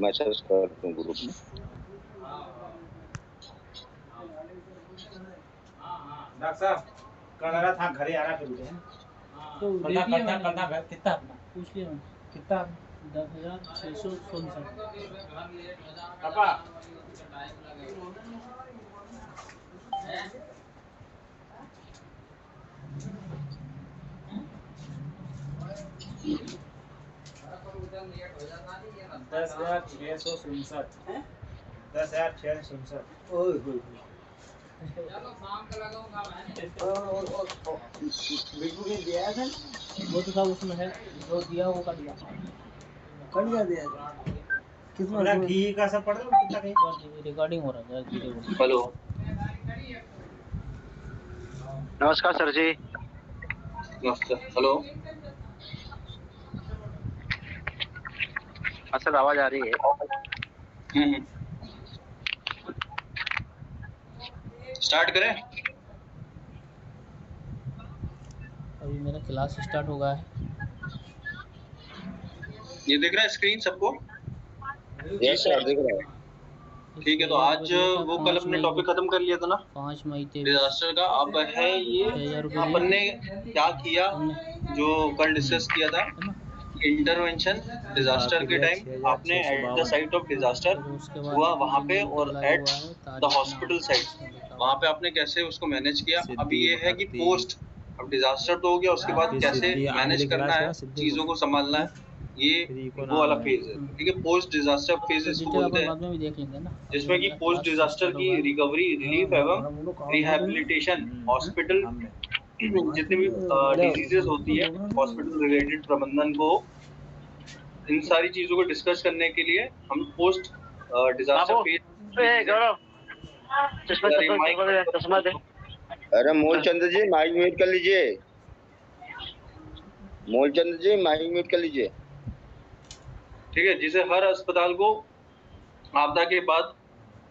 Message कर दूं group में। डॉक्टर साहब कल आ रहा था घरे आ रहा फिर उठे तो कल था घर कितना अपना पूछ लिया कितना 10,667 पापा 10,667 10,667 ओए बिल्कुल नहीं दिया है वो तो सब उसमें है जो दिया वो कट गया दिया कितना घी का सब पड़ रहा है कितना कहीं रिकॉर्डिंग हो रहा है। हेलो नमस्कार सर जी। नमस्कार। हेलो हाँ सर आवाज आ रही है। स्टार्ट करें। अभी मेरा क्लास स्टार्ट हो गया है। ये दिख रहा है स्क्रीन सबको? यस सर दिख रहा है। ठीक है तो आज वो कल अपने टॉपिक खत्म कर लिया था ना 5 मई डिजास्टर का। अब है ये अपन ने क्या किया जो कल डिस्कस किया था इंटरवेंशन डिजास्टर के टाइम आपने at the site of disaster हुआ वहां पे और एट द हॉस्पिटल साइट वहां पे आपने कैसे उसको मैनेज किया। अभी ये है कि पोस्ट अब डिजास्टर तो हो गया उसके बाद कैसे मैनेज करना है चीजों को संभालना है ये वो वाला फेज है। ठीक है पोस्ट डिजास्टर फेज इसको बोलते हैं जिसमें कि पोस्ट डिजास्टर की रिकवरी रिलीफ एवं रिहैबिलिटेशन हॉस्पिटल जितनी भी डिजीजेस होती है हॉस्पिटल रिलेटेड प्रबंधन को इन सारी चीजों को डिस्कस करने के लिए हम पोस्ट डिजास्टर फेज चश्मा दे। अरे मूलचंद जी माइक म्यूट कर लीजिए। मूलचंद जी माइक म्यूट कर लीजिए। ठीक है जिसे हर अस्पताल को आपदा के बाद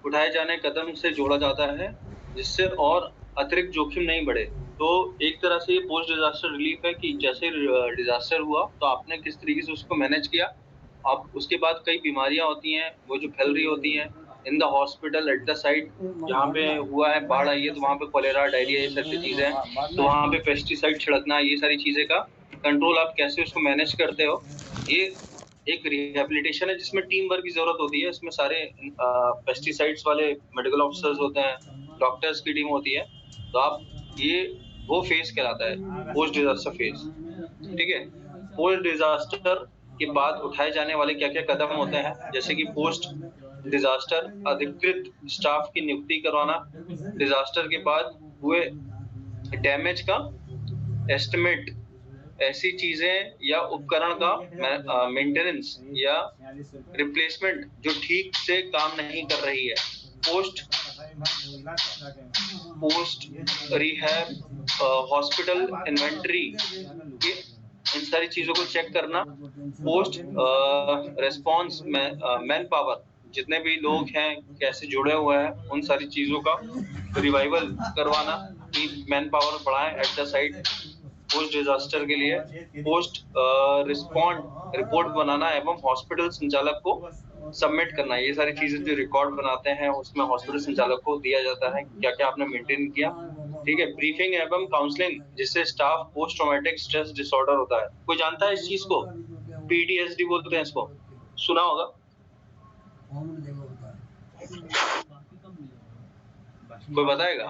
उठाए जाने कदम से जोड़ा जाता है जिससे और अतिरिक्त जोखिम नहीं बढ़े। तो एक तरह से ये पोस्ट डिजास्टर रिलीफ है कि जैसे डिजास्टर हुआ तो आपने किस तरीके से उसको मैनेज किया। अब उसके बाद कई बीमारियां होती हैं वो जो फैल रही होती हैं in the hospital at the site जहाँ पे हुआ है बाढ़ आई है तो वहाँ पे कोलेरा डायरिया ये सब चीजें हैं तो वहाँ पे पेस्टिसाइड छिड़कना ये सारी चीजें का कंट्रोल आप कैसे उसको मैनेज करते हो। ये एक रिहेबिलिटेशन है जिसमें टीम वर्क की जरूरत होती है। इसमें सारे पेस्टिसाइड्स वाले मेडिकल ऑफिसर्स होते हैं डॉक्टर्स की टीम होती है। तो आप ये वो फेज कहलाता है पोस्ट डिजास्टर फेज। ठीक है पोस्ट डिजास्टर के बाद उठाए जाने वाले क्या क्या कदम होते हैं जैसे कि पोस्ट डिजास्टर अधिकृत स्टाफ की नियुक्ति करवाना डिजास्टर के बाद हुए डैमेज का एस्टिमेट ऐसी चीजें या उपकरण का मेंटेनेंस या रिप्लेसमेंट जो ठीक से काम नहीं कर रही है। पोस्ट रिहैब हॉस्पिटल इन्वेंटरी इन सारी चीजों को चेक करना। पोस्ट रेस्पॉन्स मैन पावर जितने भी लोग हैं कैसे जुड़े हुए हैं उन सारी चीजों का रिवाइवल करवाना कि मैन पावर बढ़ाएं at the site post disaster के लिए। पोस्ट रिस्पॉन्ड रिपोर्ट बनाना एवं हॉस्पिटल संचालक को सबमिट करना। ये सारी चीजें जो रिकॉर्ड बनाते हैं उसमें हॉस्पिटल संचालक को दिया जाता है क्या क्या आपने मेंटेन किया। ठीक है ब्रीफिंग एवं काउंसलिंग जिससे staff post traumatic stress disorder होता है। कोई जानता है इस चीज को? PTSD बोलते हैं इसको सुना होगा। कोई बताएगा?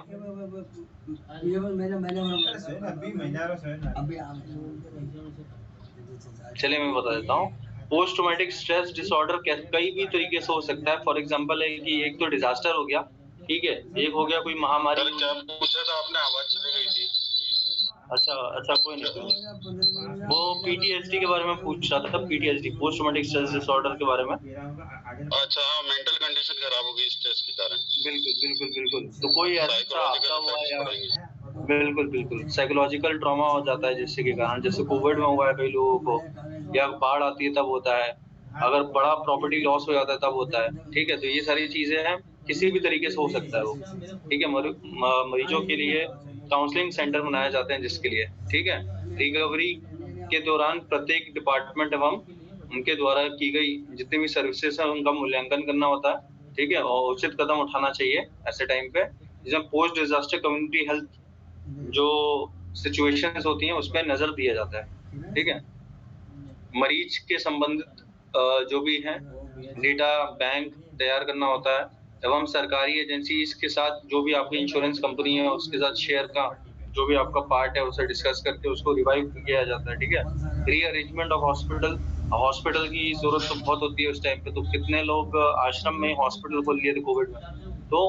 चलिए मैं बता देता हूँ। पोस्ट ट्रॉमेटिक स्ट्रेस डिसऑर्डर कई भी तरीके से हो सकता है। फॉर एग्जांपल है कि एक तो डिजास्टर हो गया ठीक है एक हो गया कोई महामारी। क्या पूछा था आपने आवाज चली गई थी। अच्छा कोई नहीं वो PTSD के बारे में पूछ रहा था। PTSD post traumatic stress disorder के बारे में। अच्छा मेंटल कंडीशन खराब हो गई स्ट्रेस के कारण। बिल्कुल तो कोई ऐसा आपका हुआ या बिल्कुल साइकोलॉजिकल ट्रॉमा हो जाता है जिससे के कारण जैसे कोविड में हुआ है कई लोगों को या बाढ़ आती है तब होता है अगर बड़ा प्रॉपर्टी लॉस हो जाता है तब होता है। ठीक है तो ये सारी चीजें हैं किसी भी तरीके से हो सकता है वो। ठीक है मरीजों के लिए काउंसलिंग सेंटर बनाए जाते हैं जिसके लिए। ठीक है रिकवरी के दौरान प्रत्येक डिपार्टमेंट एवं उनके द्वारा की गई जितनी भी सर्विसेज है उनका मूल्यांकन करना होता है, ठीक है, और उचित कदम उठाना चाहिए ऐसे टाइम पे। जिसमें पोस्ट डिजास्टर कम्युनिटी हेल्थ जो सिचुएशंस होती हैं उस पर नजर दिया जाता है, ठीक है। मरीज के संबंधित जो भी है डेटा बैंक तैयार करना होता है, एवं सरकारी एजेंसी के साथ जो भी आपकी इंश्योरेंस कंपनी है उसके साथ शेयर का जो भी आपका पार्ट है उसे डिस्कस करके उसको रिवाइव किया जाता है, ठीक है। रीअरेंजमेंट ऑफ हॉस्पिटल की जरूरत तो बहुत होती है उस टाइम पे। तो कितने लोग आश्रम में हॉस्पिटल खोल लिए थे कोविड में, तो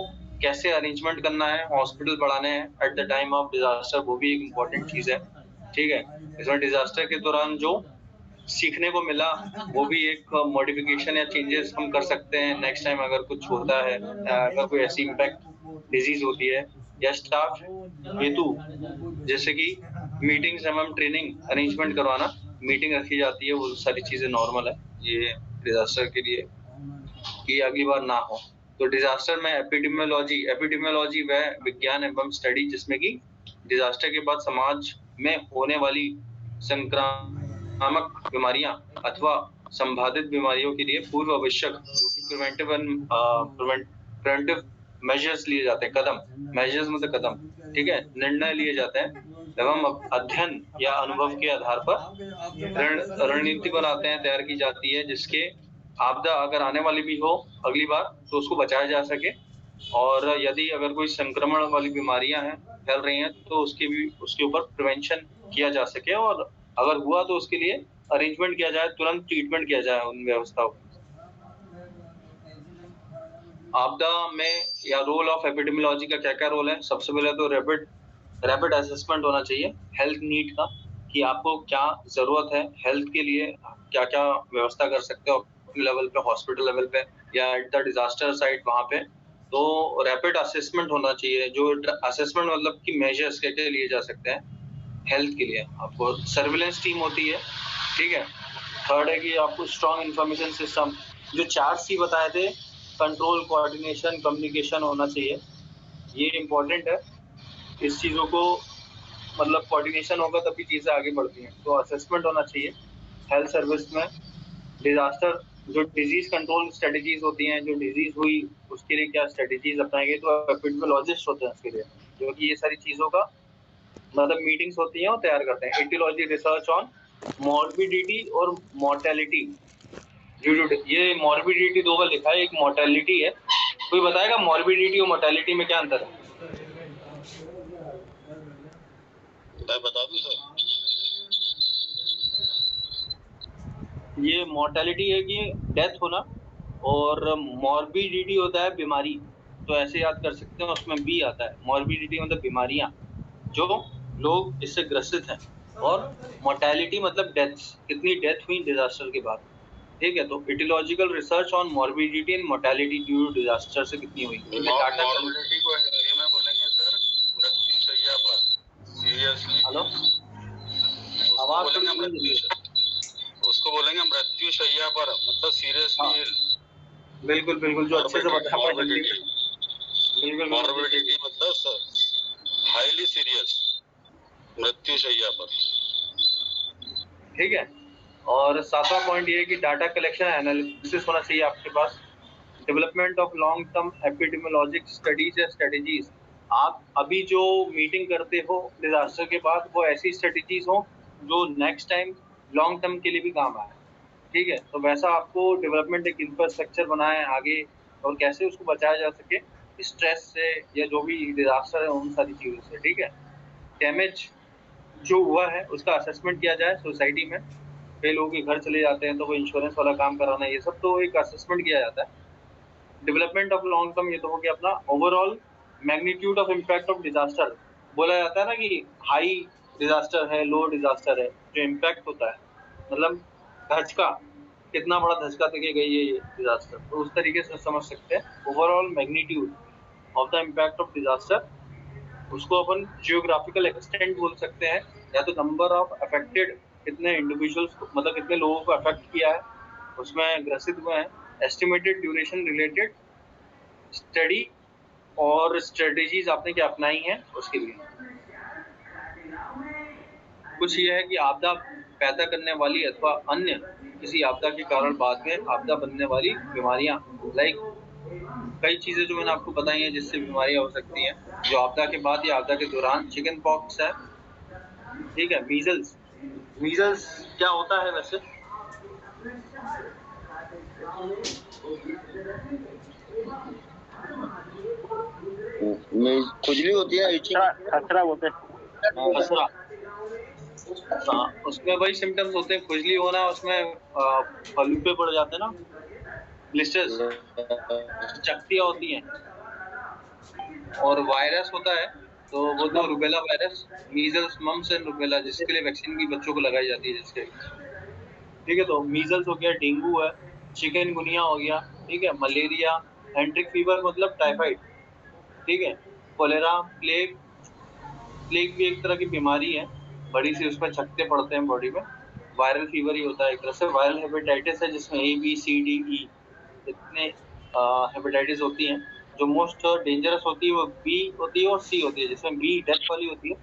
कैसे अरेंजमेंट करना है, हॉस्पिटल बढ़ाने हैं at the time of disaster, वो भी एक इम्पोर्टेंट चीज है, ठीक है। इसमें डिजास्टर के दौरान जो सीखने को मिला वो भी एक मॉडिफिकेशन या चेंजेस हम कर सकते हैं नेक्स्ट टाइम अगर कुछ होता है, अगर कोई ऐसी इम्पैक्ट डिजीज होती है या स्टाफ हेतु, जैसे कि मीटिंग्स एवं ट्रेनिंग अरेंजमेंट करवाना, मीटिंग रखी जाती है, वो सारी चीजें नॉर्मल है ये डिजास्टर के लिए कि अगली बार ना हो। तो डिजास्टर में एपिडेमियोलॉजी वह विज्ञान एवं स्टडी जिसमें कि डिजास्टर के बाद समाज में होने वाली संक्रामक बीमारियां अथवा संभावित बीमारियों के लिए पूर्व आवश्यक प्रिवेंटिव मेजर्स लिए जाते हैं, मेजर्स मतलब कदम, ठीक है, निर्णय लिए जाते हैं एवं अध्ययन या अनुभव के आधार पर रणनीति बनाते हैं, तैयार की जाती है जिसके आपदा अगर आने वाली भी हो अगली बार तो उसको बचाया जा सके, और यदि अगर कोई संक्रमण वाली बीमारियां हैं फैल रही हैं तो उसके ऊपर प्रिवेंशन किया जा सके, और अगर हुआ तो उसके लिए अरेंजमेंट किया जाए, तुरंत ट्रीटमेंट किया जाए उन व्यवस्थाओं। आपदा में या रोल ऑफ एपिडेमियोलॉजी का क्या क्या रोल है? सबसे पहले तो रैपिड असेसमेंट होना चाहिए हेल्थ नीड का, कि आपको क्या जरूरत है हेल्थ के लिए, क्या क्या व्यवस्था कर सकते हो अपने लेवल पे, हॉस्पिटल लेवल पे या एट द डिजास्टर साइट वहां पे। तो रैपिड असेसमेंट होना चाहिए, जो असेसमेंट मतलब कि मेजर्स क्या क्या लिए जा सकते हैं हेल्थ के लिए। आपको सर्विलेंस टीम होती है, ठीक है। थर्ड है कि आपको स्ट्रॉन्ग इंफॉर्मेशन सिस्टम, जो 4C बताए थे, कंट्रोल, कोऑर्डिनेशन, कम्युनिकेशन होना चाहिए, ये इम्पोर्टेंट है। इस चीजों को मतलब कोऑर्डिनेशन होगा तभी चीजें आगे बढ़ती हैं। तो असेसमेंट होना चाहिए हेल्थ सर्विस में। डिजास्टर जो डिजीज कंट्रोल स्ट्रेटेजीज होती हैं, जो डिजीज हुई उसके लिए क्या स्ट्रेटेजीज अपनाएंगे, तो एपिडेमियोलॉजिस्ट होते हैं उसके लिए, जो कि ये सारी चीजों का मतलब मीटिंग्स होती हैं और तैयार करते हैं। एटियोलॉजी रिसर्च ऑन मॉर्बिडिटी और मोर्टेलिटी, ये मॉर्बिडिटी दो बार लिखा है, एक मोर्टेलिटी है। कोई बताएगा मॉर्बिडिटी और मोर्टेलिटी में क्या अंतर है? मैं बता दूं सर? ये मोर्टेलिटी है कि डेथ होना, और मॉर्बिडिटी होता है बीमारी। तो ऐसे याद कर सकते हैं, उसमें बी आता है। मॉर्बिडिटी मतलब बीमारियां जो लोग इससे ग्रसित हैं, और मोर्टेलिटी मतलब डेथ्स, कितनी डेथ हुई डिजास्टर के बाद, ठीक है। तो aetiological research on morbidity and mortality due to disaster से कितनी हुई, मॉर्बिडिटी को हिंदी में बोलेंगे सर मृत्यु शैया पर, सीरियसली। हेलो, आवाज थोड़ी धीमी है। उसको बोलेंगे मृत्यु शैया पर, मतलब सीरियसली इल। बिल्कुल बिल्कुल, जो अच्छे से बता पाए हिंदी में। बिल्कुल मॉर्बिडिटी मतलब सर हाईली सीरियस, मृत्यु शैया पर, ठीक है। और 7वां पॉइंट ये है कि डाटा कलेक्शन एनालिसिस होना चाहिए आपके पास। Development of long term epidemiologic studies या स्ट्रेटेजीज, आप अभी जो मीटिंग करते हो डिजास्टर के बाद, वो ऐसी स्ट्रेटेजीज हो जो नेक्स्ट टाइम लॉन्ग टर्म के लिए भी काम आए, ठीक है। तो वैसा आपको डेवलपमेंट एक इंफ्रास्ट्रक्चर बनाए आगे, और कैसे उसको बचाया जा सके स्ट्रेस से या जो भी डिजास्टर है उन सारी चीजों से, ठीक है। डैमेज जो हुआ है उसका असेसमेंट किया जाए सोसाइटी में। कई लोगों के घर चले जाते हैं तो वो इंश्योरेंस वाला काम कराना, ये सब तो एक असेसमेंट किया जाता है। डेवलपमेंट ऑफ लॉन्ग टर्म, ये तो हो गया अपना overall magnitude of impact of disaster. बोला जाता है ना कि हाई डिजास्टर है, लो डिजास्टर है, जो इम्पैक्ट होता है मतलब धचका, कितना बड़ा धचका देके गई है ये डिजास्टर, तो उस तरीके से समझ सकते हैं overall magnitude of the impact of disaster. उसको अपन जियोग्राफिकल एक्सटेंट बोल सकते हैं, या तो नंबर ऑफ अफेक्टेड, कितने इंडिविजुअल्स मतलब कितने लोगों को अफेक्ट किया है, उसमें ग्रसित हुए हैं। एस्टिमेटेड ड्यूरेशन रिलेटेड स्टडी और स्ट्रेटेजीज आपने क्या अपनाई हैं उसके लिए। कुछ ये है कि आपदा पैदा करने वाली अथवा अन्य किसी आपदा के कारण बाद में आपदा बनने वाली बीमारियां, लाइक कई चीजें जो मैंने आपको बताई हैं जिससे बीमारियां हो सकती हैं जो आपदा के बाद या आपदा के दौरान। चिकन पॉक्स है, ठीक है। मीजल्स, मीजल्स क्या होता है वैसे? खुजली होती है, खसरा बोलते हैं। खसरा, हाँ, उसमें वही सिम्टम्स होते हैं, खुजली होना, उसमें फलूपे पड़ जाते हैं ना, ब्लिस्टर्स, चकतियाँ होती हैं। और वायरस होता है तो वो तो rubella virus, measles, mumps and rubella, जिसके लिए वैक्सीन भी बच्चों को लगाई जाती है जिसके, ठीक है। तो मीजल्स हो गया, डेंगू है, चिकनगुनिया हो गया, ठीक है, मलेरिया, एंट्रिक फीवर मतलब टाइफाइड, ठीक है, कोलेरा, प्लेग। प्लेग भी एक तरह की बीमारी है बड़ी सी, उसमें छक्के पड़ते हैं बॉडी में। वायरल फीवर ही होता है एक तरह से। वायरल हेपेटाइटिस है जिसमें A B C D E इतने हेपेटाइटिस होती हैं। जो मोस्ट डेंजरस होती है वो B होती है और C होती है, जिसमें B डेथ वाली होती है,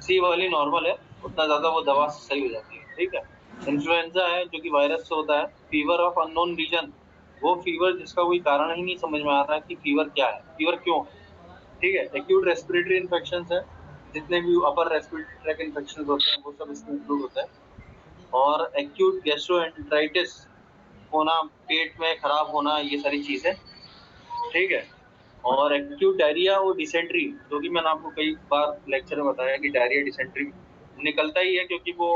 C वाली नॉर्मल है, उतना ज्यादा वो दवा से सही हो जाती है, ठीक है। इन्फ्लुएंजा है जो कि वायरस से होता है। फीवर ऑफ अननोन रीजन, वो फीवर जिसका कोई कारण ही नहीं समझ में आ रहा है कि फीवर क्या है, फीवर क्यों है, ठीक है। एक्यूट रेस्पिरेटरी इन्फेक्शंस है, जितने भी अपर रेस्पिरेटरी ट्रैक इन्फेक्शंस होते हैं वो सब इसमें इंक्लूड होता है। और एक्यूट गैस्ट्रोएंटेराइटिस होना, पेट में खराब होना, ये सारी चीजें, ठीक है। और एक्यूट डायरिया और डिसेंट्री, जो कि मैंने आपको कई बार लेक्चर में बताया कि डायरिया डिसेंट्री निकलता ही है, क्योंकि वो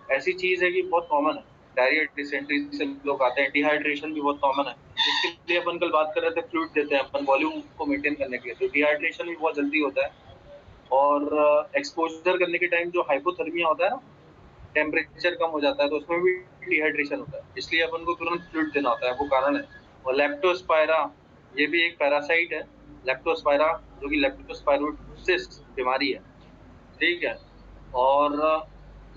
ऐसी चीज है कि बहुत कॉमन है। डायरिया डिसेंट्री से लोग आते हैं। डिहाइड्रेशन भी बहुत कॉमन है, जिसके लिए अपन कल बात कर रहे थे, फ्लूइड देते हैं अपन वॉल्यूम को मेंटेन करने के लिए, तो डिहाइड्रेशन भी बहुत जल्दी होता है। और एक्सपोजर करने के टाइम जो हाइपोथर्मिया होता है ना, टेम्परेचर कम हो जाता है, तो उसमें भी डिहाइड्रेशन होता है, इसलिए अपन को तुरंत फ्लूइड देना होता है, वो कारण है। और लेप्टोस्पायरा, ये भी एक पैरासाइट है, लेप्टोस्पायरा, जो कि लेप्टोस्पायरोसिस बीमारी है, ठीक है। और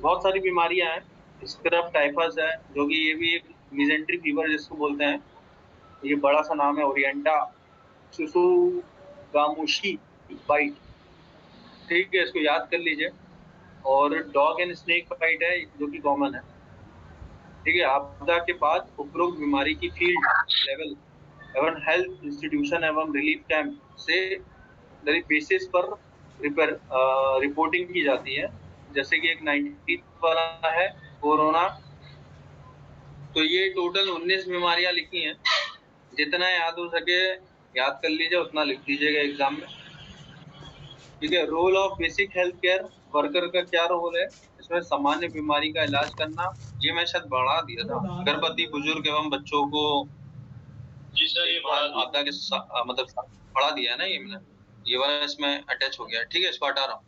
बहुत सारी बीमारियां हैं। स्क्रब टाइफस है, जो कि ये भी एक मिजेंट्री फीवर जिसको बोलते हैं, ये बड़ा सा नाम है, ओरिएंटा सुसुगामुशी बाइट, ठीक है, इसको याद कर लीजिए। और डॉग एंड स्नेक बाइट है जो कि कॉमन है, ठीक है। आपदा के बाद उपरोक्त बीमारी की फील्ड लेवल एवं हेल्थ इंस्टीट्यूशन एवं रिलीफ कैंप से बेसिस पर रिपोर्टिंग की जाती है। जैसे कि एक 19 वाला है कोरोना, तो ये टोटल 19 बीमारियां लिखी हैं। जितना याद हो सके याद कर लीजिए, उतना लिख दीजिएगा एग्जाम में, ठीक है। Role of basic health care worker का क्या रोल है इसमें? सामान्य बीमारी का इलाज करना, ये मैं शायद बढ़ा दिया था। गर्भवती, बुजुर्ग एवं बच्चों को आपदा के मतलब बढ़ा दिया है ना, ये मैंने, ये वाला इसमें अटैच हो गया, ठीक है। इसको हटा रहा हूँ,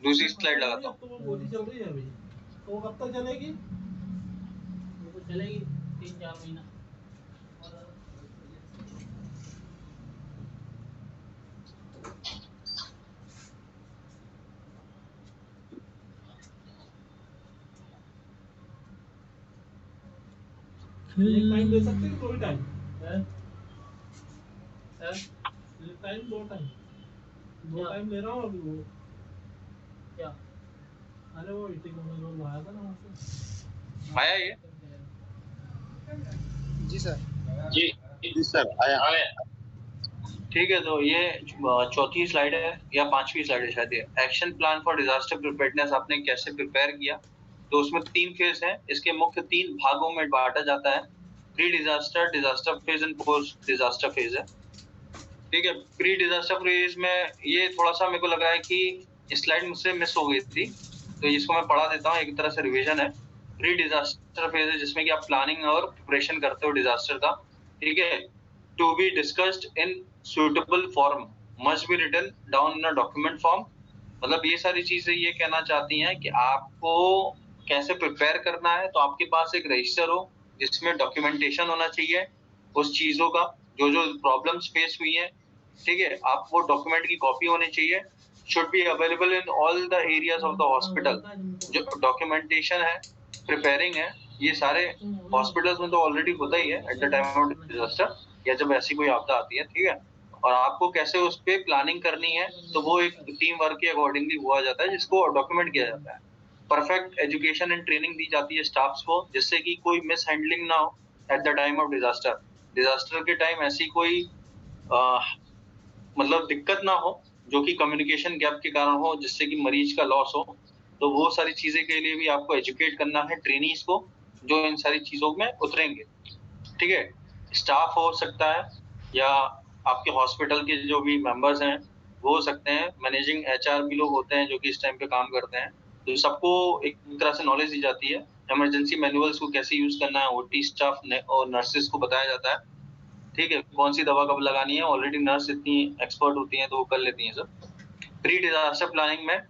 दूसरी स्लाइड लगाता हूँ। तो गोली चल रही है अभी, तो कब तक चलेगी? वो चलेगी 3-4 महीना। एक टाइम दे सकते हैं, कोई टाइम है? एक टाइम, 2 टाइम, 2 टाइम ले रहा हूँ अभी। वो क्या? अरे वो ईटिंग में रोल आया था ना वहाँ से, आया ये? जी सर। जी सर आया। ठीक है, तो ये चौथी स्लाइड है या 5वीं स्लाइड है शायद। ये action plan for disaster preparedness आपने कैसे प्रिपेयर किया, तो उसमें 3 फेज हैं। इसके मुख्य 3 भागों में बांटा जाता है, pre disaster, disaster phase and post disaster phase है, ठीक है। प्री डिजास्टर फेज में ये थोड़ा सा मेरे को लग रहा है कि स्लाइड मुझसे मिस हो गई थी, तो इसको मैं पढ़ा देता हूँ, एक तरह से रिवीजन है। प्री डिजास्टर फेज है जिसमें कि आप प्लानिंग और प्रिपरेशन करते हो डिजास्टर का, ठीक है। To be discussed in suitable form, must be written down in a document form. मतलब ये सारी चीजें ये कहना चाहती हैं कि आपको कैसे प्रिपेयर करना है, तो आपके पास एक रजिस्टर हो जिसमें डॉक्यूमेंटेशन होना चाहिए उस चीजों का, जो जो प्रॉब्लम्स फेस हुई हैं, ठीक है। आप वो डॉक्यूमेंट की कॉपी होनी चाहिए। Should be available in all the areas of the hospital. जो डॉक्यूमेंटेशन है, प्रिपेयरिंग है, ये सारे हॉस्पिटल्स में तो ऑलरेडी होता ही है at the time of disaster, या जब ऐसी कोई आपदा आती है, ठीक है। और आपको कैसे उस पे प्लानिंग करनी है, तो वो एक टीम वर्क के अकॉर्डिंगली हुआ जाता है, जिसको डॉक्यूमेंट किया जाता है। परफेक्ट एजुकेशन एंड ट्रेनिंग दी जाती है स्टाफ्स को, जिससे कि कोई मिस हैंडलिंग ना हो at the time of disaster. Disaster के टाइम ऐसी कोई मतलब दिक्कत ना हो जो कि कम्युनिकेशन गैप के कारण हो, जिससे कि मरीज का लॉस हो। तो वो सारी चीजें के लिए भी आपको एजुकेट करना है ट्रेनीज को, जो इन सारी चीजों में उतरेंगे। ठीक है, स्टाफ हो सकता है या आपके हॉस्पिटल के जो भी मेंबर्स हैं वो हो सकते हैं, मैनेजिंग एचआर भी लोग होते हैं जो कि इस टाइम पे काम करते हैं। तो सबको एक तरह से नॉलेज दी जाती है, इमरजेंसी मैनुअल्स को कैसे यूज करना है ओटी स्टाफ और नर्सेस को बताया जाता है। ठीक है, कौन सी दवा कब लगानी है, ऑलरेडी नर्स इतनी एक्सपर्ट होती हैं तो वो कर लेती हैं सब। प्री डिजास्टर प्लानिंग में,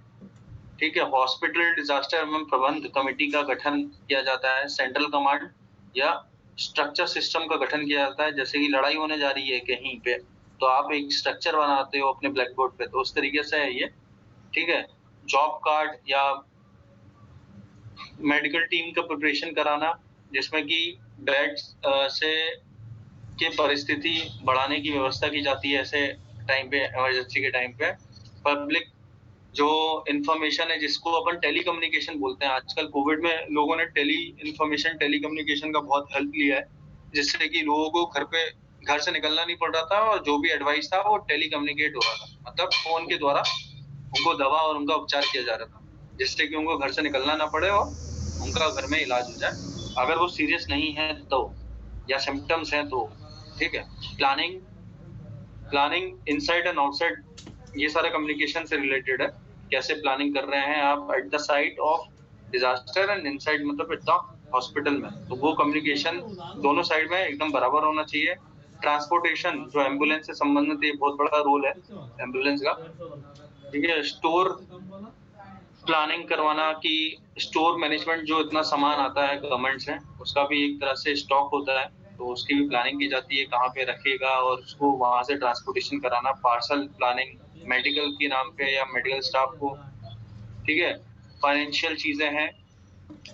ठीक है, हॉस्पिटल डिजास्टर एवं प्रबंध कमेटी का गठन किया जाता है। सेंट्रल कमांड या स्ट्रक्चर सिस्टम का गठन किया जाता है। जैसे कि लड़ाई होने जा रही है कहीं पे, तो आप एक स्ट्रक्चर बनाते हो अपने ब्लैक बोर्ड पे, तो उस तरीके से है ये। ठीक है, जॉब कार्ड या मेडिकल टीम का प्रिपरेशन कराना, जिसमें कि बेड्स से के परिस्थिति बढ़ाने की व्यवस्था की जाती है ऐसे टाइम पे, इमरजेंसी के टाइम पे। पब्लिक जो इंफॉर्मेशन है जिसको अपन टेलीकम्युनिकेशन बोलते हैं, आजकल कोविड में लोगों ने टेलीकम्युनिकेशन का बहुत हेल्प लिया है, जिससे कि लोगों को घर से निकलना नहीं पड़ रहा था और जो भी एडवाइस था वो टेलीकम्युनिकेट हो रहा था, मतलब फोन के द्वारा उनको दवा और उनका उपचार किया जा रहा था, जिससे कि उनको घर से निकलना ना पड़े और उनका घर में इलाज हो जाए अगर वो सीरियस नहीं है तो, या सिम्टम्स हैं तो। ठीक है, प्लानिंग इनसाइड एंड आउटसाइड, ये सारे कम्युनिकेशन से रिलेटेड है। कैसे प्लानिंग कर रहे हैं आप at the site of disaster and inside, मतलब एट द हॉस्पिटल में, तो वो कम्युनिकेशन दोनों साइड में एकदम बराबर होना चाहिए। ट्रांसपोर्टेशन, जो एम्बुलेंस से संबंधित है, बहुत बड़ा रोल है एम्बुलेंस का। ठीक है, स्टोर प्लानिंग करवाना कि स्टोर मैनेजमेंट, जो इतना सामान आता है गवर्नमेंट से, उसका भी एक तरह से स्टॉक होता है, तो उसकी भी प्लानिंग की जाती है कहाँ पे रखेगा और उसको वहां से ट्रांसपोर्टेशन कराना। पार्सल प्लानिंग मेडिकल के नाम पे या मेडिकल स्टाफ को। ठीक है, फाइनेंशियल चीजें हैं,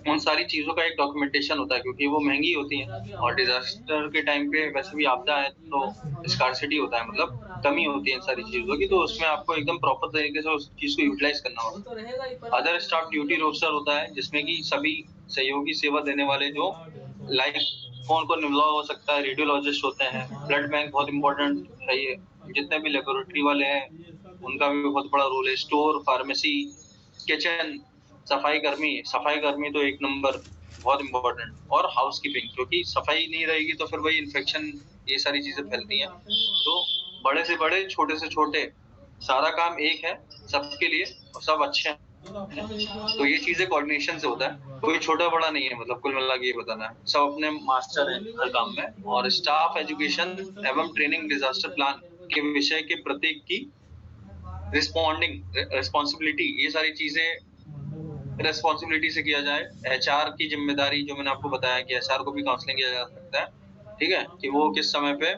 उन सारी चीजों का एक डॉक्यूमेंटेशन होता है, क्योंकि वो महंगी होती है और डिजास्टर के टाइम पे वैसे भी आपदा है तो स्कार्सिटी होता है, मतलब कमी होती है इन सारी चीजों की, तो उसमें आपको एकदम प्रॉपर तरीके से उस चीज को यूटिलाइज करना होगा। अदर स्टाफ ड्यूटी रोस्टर होता है, जिसमें कि सभी सहयोगी सेवा देने वाले, जो लाइक फोन को निमला हो सकता है, रेडियोलॉजिस्ट होते हैं, ब्लड बैंक बहुत इंपॉर्टेंट है ये, जितने भी लेबोरेटरी वाले हैं उनका भी बहुत बड़ा रोल है। स्टोर, फार्मेसी, किचन, सफाई कर्मी तो एक नंबर, बहुत इंपॉर्टेंट। और हाउसकीपिंग, क्योंकि सफाई नहीं रहेगी तो फिर वही इन्फेक्शन, ये सारी चीजें फैलती हैं। तो बड़े से बड़े, छोटे से छोटे, सारा काम एक है सबके लिए और सब अच्छे हैं। तो ये चीजें कोऑर्डिनेशन से होता है, कोई छोटा बड़ा नहीं है, मतलब कुल मिला के ये बताना है, सब अपने मास्टर हैं हर काम में। और स्टाफ एजुकेशन एवं ट्रेनिंग डिजास्टर प्लान के विषय के प्रत्येक की रिस्पॉन्सिबिलिटी, ये सारी चीजें रेस्पॉन्सिबिलिटी से किया जाए। एचआर की जिम्मेदारी, जो मैंने आपको बताया कि एचआर को भी काउंसलिंग किया जा सकता है। ठीक है, कि वो किस समय पे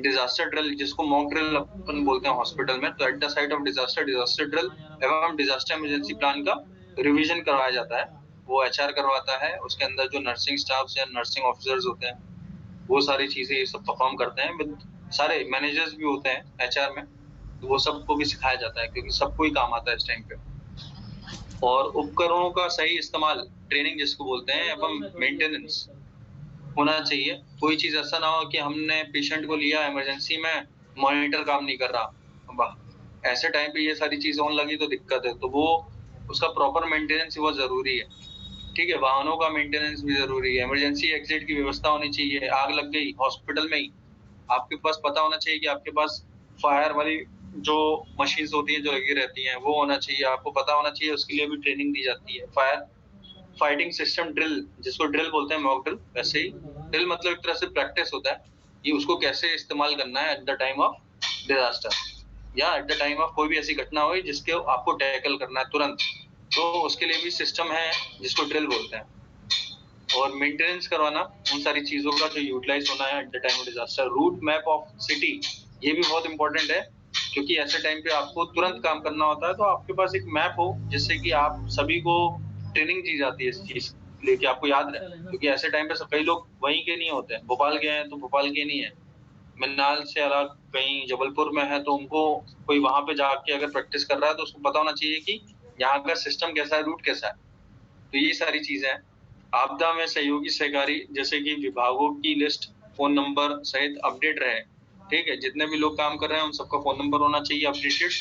डिजास्टर ड्रिल, जिसको मॉक ड्रिल अपन बोलते हैं हॉस्पिटल में, तो at the site of disaster drill एवं डिजास्टर इमरजेंसी प्लान का रिवीजन करवाया जाता है, वो एचआर करवाता है। उसके अंदर जो नर्सिंग स्टाफ या नर्सिंग ऑफिसर्स होते हैं वो सारी चीजें ये सब परफॉर्म करते हैं, विद सारे मैनेजर्स भी होते हैं एचआर में, तो वो सबको भी सिखाया जाता है, क्योंकि सबको ही काम आता है इस टाइम पे। और उपकरणों का सही इस्तेमाल, ट्रेनिंग जिसको बोलते हैं, एवं मेंटेनेंस होना चाहिए। कोई चीज ऐसा ना हो कि हमने पेशेंट को लिया इमरजेंसी में, मॉनिटर काम नहीं कर रहा, ऐसे टाइम पे ये सारी चीजें होने लगी तो दिक्कत है। तो वो उसका प्रॉपर मेंटेनेंस बहुत जरूरी है। ठीक है, वाहनों का मेंटेनेंस भी जरूरी है। इमरजेंसी एग्जिट की व्यवस्था होनी चाहिए। आग लग गई हॉस्पिटल में ही, आपके पास पता होना चाहिए कि आपके पास फायर वाली जो मशीन्स होती हैं जो लगी रहती हैं वो होना चाहिए, आपको पता होना चाहिए, उसके लिए भी ट्रेनिंग दी जाती है। फायर फाइटिंग सिस्टम ड्रिल, जिसको ड्रिल बोलते हैं, मॉक ड्रिल, वैसे ही ड्रिल मतलब एक तरह से प्रैक्टिस होता है कि उसको कैसे इस्तेमाल करना है at the time of disaster, या एट द टाइम ऑफ कोई भी ऐसी घटना हुई जिसके आपको टैकल करना है तुरंत, तो उसके लिए भी सिस्टम है जिसको ड्रिल बोलते हैं। और मेंटेनेंस करवाना उन सारी चीजों का जो यूटिलाइज होना है at the time of disaster. Route map of city, ये भी बहुत इंपॉर्टेंट है, क्योंकि ऐसे टाइम पे आपको तुरंत काम करना होता है, तो आपके पास एक मैप हो जिससे कि आप सभी को ट्रेनिंग दी जाती है इस चीज लेके, आपको याद रहे, क्योंकि ऐसे टाइम पे कई लोग वहीं के नहीं होते हैं, भोपाल गए हैं तो भोपाल के नहीं है, मिन्नाल से अलग कहीं जबलपुर में है, तो उनको कोई वहां पे जाके अगर प्रैक्टिस कर रहा है तो उसको पता होना चाहिए कि यहाँ का सिस्टम कैसा है, रूट कैसा है। तो ये सारी चीजें हैं। आपदा में सहयोगी सहकारी जैसे कि विभागों की लिस्ट, फोन नंबर सहित अपडेट रहे। ठीक है, जितने भी लोग काम कर रहे हैं उन सबका फोन नंबर होना चाहिए अपडेटेड,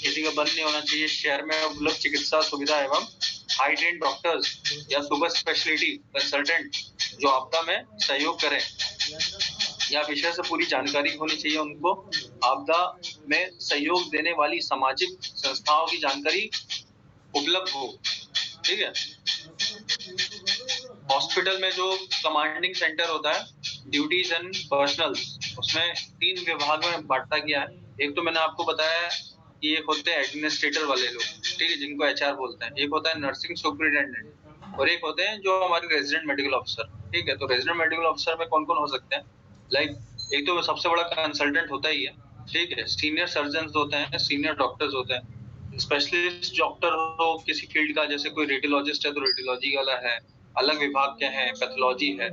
किसी का बंद नहीं होना चाहिए। शहर में उपलब्ध चिकित्सा सुविधा एवं हाई ट्रेन डॉक्टर्स या सुपर स्पेशलिटी कंसल्टेंट जो आपदा में सहयोग करें या विषय से पूरी जानकारी होनी चाहिए उनको। आपदा में सहयोग देने वाली सामाजिक संस्थाओं की जानकारी उपलब्ध हो। ठीक है, हॉस्पिटल में जो कमांडिंग सेंटर होता है, ड्यूटीज एंड पर्सनल, उसमें 3 विभाग में बांटा गया है। एक तो मैंने आपको बताया कि एक होते हैं एडमिनिस्ट्रेटर वाले लोग, ठीक है, जिनको एचआर बोलते हैं। एक होता है नर्सिंग सुपरिटेंडेंट और एक होते हैं जो हमारे रेजिडेंट मेडिकल ऑफिसर। ठीक है, तो रेजिडेंट मेडिकल ऑफिसर में कौन कौन हो सकते हैं? लाइक एक तो सबसे बड़ा कंसल्टेंट होता ही है। ठीक है, सीनियर सर्जन होते हैं, सीनियर डॉक्टर्स होते हैं, स्पेशलिस्ट डॉक्टर हो किसी फील्ड का, जैसे कोई रेडियोलॉजिस्ट है तो रेडियोलॉजी वाला है, अलग विभाग के हैं, पैथोलॉजी है,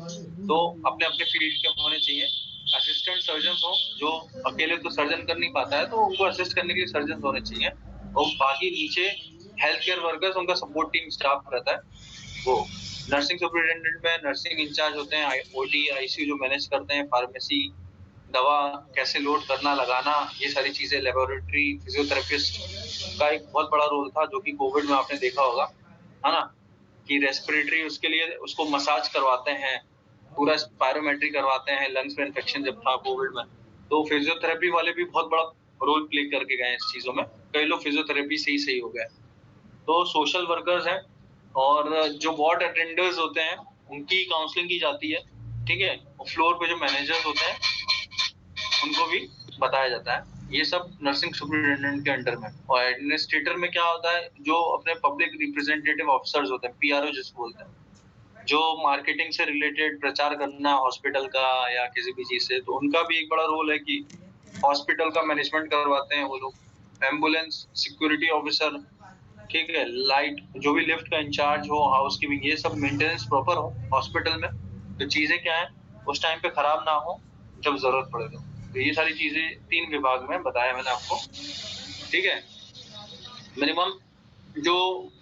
तो अपने अपने फील्ड के होने चाहिए। असिस्टेंट सर्जन हो, जो अकेले तो सर्जन कर नहीं पाता है तो उनको असिस्ट करने के लिए सर्जन होने चाहिए। और बाकी नीचे हेल्थ केयर वर्कर्स, उनका सपोर्ट टीम स्टाफ रहता है। वो नर्सिंग सुपरिटेंडेंट में नर्सिंग इंचार्ज होते हैं, ओटी आईसीयू जो मैनेज करते हैं, फार्मेसी, दवा कैसे लोड करना लगाना, ये सारी चीजें। लेबोरेटरी फिजियोथेरेपिस्ट का एक बहुत बड़ा रोल था जो कि कोविड में आपने देखा होगा, है ना, कि रेस्पिरेटरी उसके लिए उसको मसाज करवाते हैं, पूरा स्पायरोमेट्री करवाते हैं, लंग्स में इन्फेक्शन जब था कोविड में, तो फिजियोथेरेपी वाले भी बहुत बड़ा रोल प्ले करके गए इस चीजों में। कई लोग फिजियोथेरेपी से ही सही हो गए। तो सोशल वर्कर्स हैं और जो वार्ड अटेंडर्स होते हैं उनकी काउंसलिंग की जाती है। ठीक है, और फ्लोर पे जो मैनेजर्स होते हैं उनको भी बताया जाता है। ये सब नर्सिंग सुपरिटेंडेंट के अंडर में। और एडमिनिस्ट्रेटर में क्या होता है, जो अपने पब्लिक रिप्रेजेंटेटिव ऑफिसर्स होते हैं, पीआरओ जिसको बोलते हैं, जो मार्केटिंग से रिलेटेड प्रचार करना हॉस्पिटल का या किसी भी चीज से, तो उनका भी एक बड़ा रोल है कि हॉस्पिटल का मैनेजमेंट करवाते हैं वो लोग। एम्बुलेंस, सिक्योरिटी ऑफिसर, ठीक है, लाइट, जो भी लिफ्ट का इंचार्ज हो, हाउसकीपिंग, ये सब मेंटेनेंस प्रॉपर हो हॉस्पिटल में, तो चीजें क्या है उस टाइम पे खराब ना हो जब जरूरत पड़े तो ये सारी चीजें 3 विभाग में बताया मैंने आपको। ठीक है, मिनिमम जो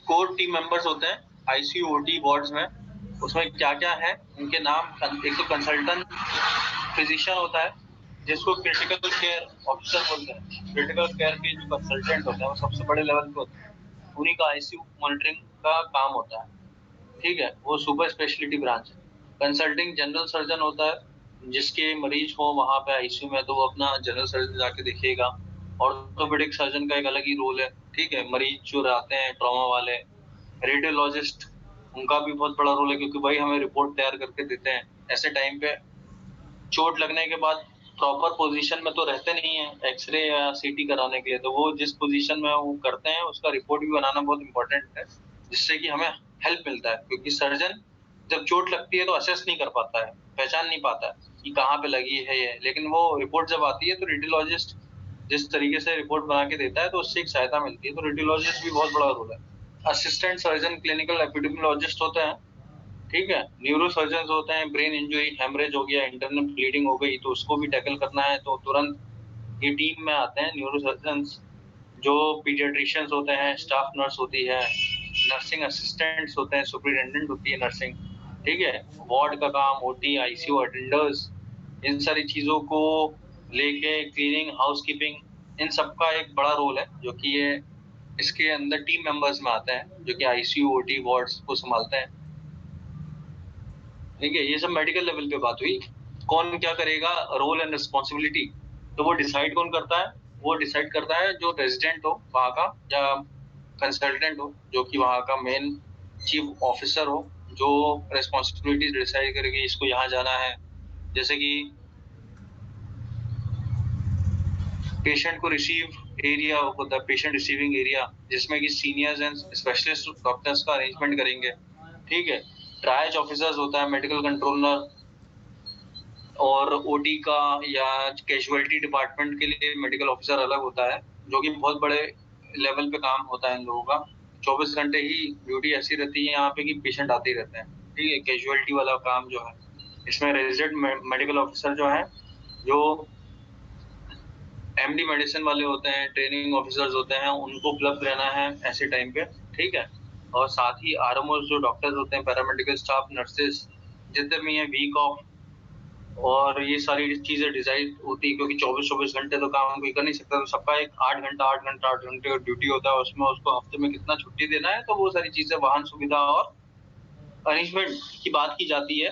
कोर टीम मेंबर्स होते हैं आईसीयू ओटी वार्ड्स में, उसमें क्या क्या है उनके नाम। एक तो कंसल्टेंट फिजिशियन होता है जिसको क्रिटिकल केयर ऑफिसर बोलते हैं। क्रिटिकल केयर के जो कंसल्टेंट होते हैं वो सबसे बड़े लेवल पे होते हैं, उन्हीं का आईसीयू मॉनिटरिंग का काम होता है। ठीक है, वो सुपर स्पेशलिटी ब्रांच है। कंसल्टिंग जनरल सर्जन होता है, जिसके मरीज हो वहां पे आईसीयू में तो वो अपना जनरल सर्जन जाके देखिएगा। ऑर्थोपेडिक सर्जन का एक अलग ही रोल है। ठीक है, मरीज जो रहते हैं ट्रॉमा वाले। रेडियोलॉजिस्ट, उनका भी बहुत बड़ा रोल है क्योंकि वही हमें रिपोर्ट तैयार करके देते हैं। ऐसे टाइम पे चोट लगने के बाद प्रॉपर पोजीशन में तो रहते नहीं है एक्सरे या सीटी कराने के लिए, तो वो जिस पोजीशन में वो करते हैं उसका रिपोर्ट भी बनाना बहुत इंपॉर्टेंट है, जिससे कि हमें हेल्प मिलता है। क्योंकि सर्जन जब चोट लगती है तो असेस नहीं कर पाता है, पहचान नहीं पाता है कि कहाँ पे लगी है ये, लेकिन वो रिपोर्ट जब आती है तो रेडियोलॉजिस्ट जिस तरीके से रिपोर्ट बना के देता है तो उससे एक सहायता मिलती है। तो रेडियोलॉजिस्ट भी बहुत बड़ा रोल है। असिस्टेंट सर्जन क्लिनिकल एपिडेमियोलॉजिस्ट होते हैं। ठीक है, न्यूरो सर्जन होते हैं, ब्रेन इंजरी, हेमरेज हो गया, इंटरनल ब्लीडिंग हो गई तो उसको भी टैकल करना है तो तुरंत ये टीम में आते हैं न्यूरो सर्जन। जो पीडियाट्रिशियंस होते हैं, स्टाफ नर्स होती है, नर्सिंग असिस्टेंट्स होते हैं, सुपरिटेंडेंट होती है नर्सिंग। ठीक है, वार्ड का काम, ओटी, आईसीयू अटेंडर्स, इन सारी चीजों को लेके क्लीनिंग, हाउसकीपिंग, इन सब का एक बड़ा रोल है जो कि ये इसके अंदर टीम मेंबर्स में आते हैं जो कि आईसीयू ओटी वार्ड्स को संभालते हैं। ठीक है, ये सब मेडिकल लेवल पे बात हुई। कौन क्या करेगा, रोल एंड रिस्पॉन्सिबिलिटी, तो वो डिसाइड कौन करता है? वो डिसाइड करता है जो रेजिडेंट हो वहाँ का या कंसल्टेंट हो जो कि वहाँ का मेन चीफ ऑफिसर हो, जो रिस्पॉन्सिबिलिटी डिसाइड करेगी इसको यहाँ जाना है। जैसे कि पेशेंट को रिसीव एरिया होता है, पेशेंट रिसीविंग एरिया, जिसमें कि सीनियर्स एंड स्पेशलिस्ट डॉक्टर्स का अरेंजमेंट करेंगे। ठीक है, ट्रायज ऑफिसर्स होता है, मेडिकल कंट्रोलर, और ओटी का या कैजुअलिटी डिपार्टमेंट के लिए मेडिकल ऑफिसर अलग होता है जो कि बहुत बड़े लेवल पे काम होता है इन लोगों का। 24 घंटे ही ड्यूटी ऐसी रहती है यहाँ पे कि पेशेंट आते ही रहते हैं। ठीक है, कैजुअलिटी वाला काम जो है इसमें रेजिडेंट मेडिकल ऑफिसर जो है, जो एमडी मेडिसिन वाले होते हैं, ट्रेनिंग ऑफिसर्स होते हैं, उनको उपलब्ध रहना है ऐसे टाइम पे। ठीक है, और साथ ही आरएमओ जो डॉक्टर्स होते हैं, पैरामेडिकल स्टाफ, नर्सेस जितने भी हैं, वीक ऑफ और ये सारी चीजें डिजाइन होती है, क्योंकि 24-24 घंटे तो काम कोई कर नहीं सकता, तो सबका एक 8 घंटे का ड्यूटी होता है, उसमें उसको हफ्ते में कितना छुट्टी देना है, तो वो सारी चीजें वाहन सुविधा और अरेंजमेंट की बात की जाती है।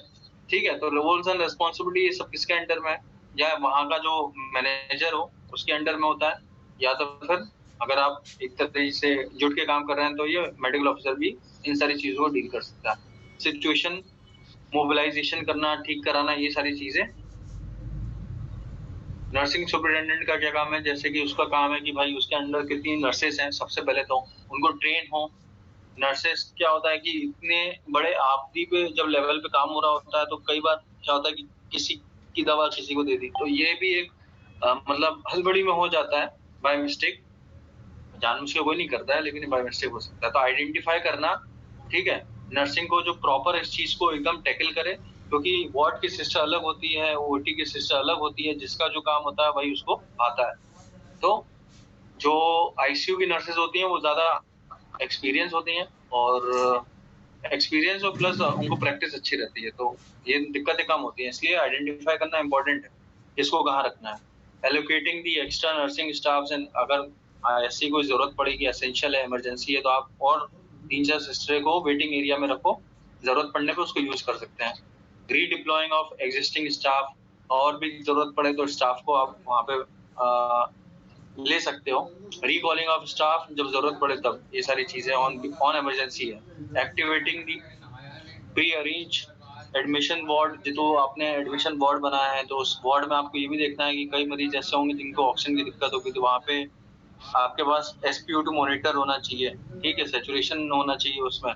ठीक है, तो रोल्स एंड रिस्पॉन्सिबिलिटी ये सब किसके अंडर में है, या वहाँ का जो मैनेजर हो उसके अंडर में होता है, या तो फिर अगर आप एक तरह से जुट के काम कर रहे हैं तो ये मेडिकल ऑफिसर भी इन सारी चीजों को डील कर सकता है। सिचुएशन मोबिलाइजेशन करना, ठीक कराना, ये सारी चीजें। नर्सिंग सुपरिटेंडेंट का क्या काम है, जैसे कि उसका काम है कि भाई उसके अंडर कितनी नर्सेस हैं, सबसे पहले तो उनको ट्रेन हो। नर्सेस क्या होता है कि इतने बड़े आपदी पे जब लेवल पे काम हो रहा होता है, तो कई बार क्या होता है कि किसी की दवा किसी को दे दी, तो ये भी एक मतलब हड़बड़ी में हो जाता है बाय मिस्टेक। जानबूझ के कोई नहीं करता है, लेकिन बाय मिस्टेक हो सकता है। तो आइडेंटिफाई करना, ठीक है, नर्सिंग को जो प्रॉपर इस चीज को एकदम टैकल करे, क्योंकि वार्ड की सिस्टर अलग होती है, ओटी की सिस्टर अलग होती है, जिसका जो काम होता है वही उसको आता है। तो जो आईसीयू की नर्सेज होती हैं वो ज्यादा एक्सपीरियंस होती हैं, और एक्सपीरियंस और प्लस उनको प्रैक्टिस अच्छी रहती है, तो ये दिक्कतें कम होती हैं। इसलिए आइडेंटिफाई करना इंपॉर्टेंट है, किसको कहाँ रखना है। Allocating the extra nursing staffs, and अगर ऐसी कोई जरूरत पड़ेगी, एसेंशियल है, इमरजेंसी है, तो आप और 3-4 सिस्टर को वेटिंग एरिया में रखो, जरूरत पड़ने पे उसको यूज कर सकते हैं। रीडिप्लॉइंग ऑफ एग्जिस्टिंग स्टाफ, और भी जरूरत पड़े तो स्टाफ को आप वहाँ पे ले सकते हो। रिकॉलिंग ऑफ स्टाफ जब जरूरत पड़े तब, ये सारी चीजें ऑन इमरजेंसी है। एक्टिवेटिंग दी प्री अरेंज एडमिशन वार्ड, जो आपने एडमिशन वार्ड बनाया है, तो उस वार्ड में आपको ये भी देखना है कि कई मरीज ऐसे होंगे जिनको ऑक्सीजन की दिक्कत होगी, तो वहाँ पे आपके पास SpO2 मॉनिटर होना चाहिए, ठीक है, सैचुरेशन होना चाहिए उसमें।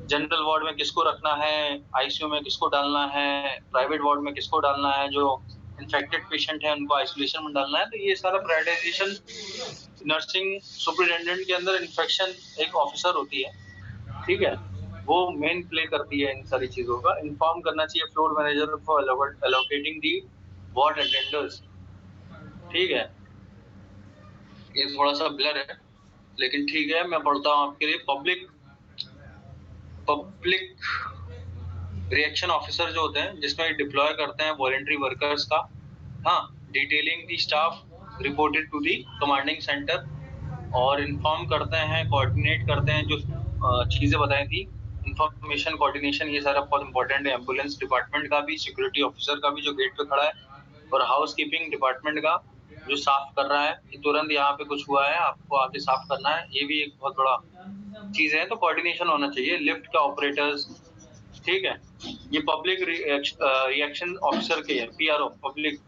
जनरल वार्ड में किसको रखना है, आईसीयू में किसको डालना है, प्राइवेट वार्ड में किसको डालना है, जो इन्फेक्टेड पेशेंट है उनको आइसोलेशन में डालना है। तो ये सारा प्रायोरिटाइजेशन नर्सिंग सुपरिटेंडेंट के अंदर इन्फेक्शन एक ऑफिसर होती है, ठीक है, वो मेन प्ले करती है इन सारी चीजों का। इन्फॉर्म करना चाहिए floor manager for allocating the ward attenders, ठीक है। ये थोड़ा सा ब्लर है, लेकिन ठीक है, मैं पढ़ता हूँ आपके लिए। पब्लिक रिएक्शन ऑफिसर जो होते हैं, जिसमें डिप्लॉय करते हैं वॉलंटरी वर्कर्स का। हाँ, detailing the staff reported to the commanding centre, और इन्फॉर्म करते हैं, कोऑर्डिनेट करते हैं, जो चीजें बताई थी, इंफॉर्मेशन कोऑर्डिनेशन, ये सारा बहुत इंपॉर्टेंट है। एम्बुलेंस डिपार्टमेंट का भी, सिक्योरिटी ऑफिसर का भी जो गेट पे खड़ा है, और हाउस कीपिंग डिपार्टमेंट का जो साफ कर रहा है कि तुरंत यहाँ पे कुछ हुआ है आपको आके साफ करना है, ये भी एक बहुत बड़ा चीज है। तो कोऑर्डिनेशन होना चाहिए। लिफ्ट का ऑपरेटर्स, ठीक है, ये पब्लिक रिएक्शन ऑफिसर के है। PRO, पब्लिक,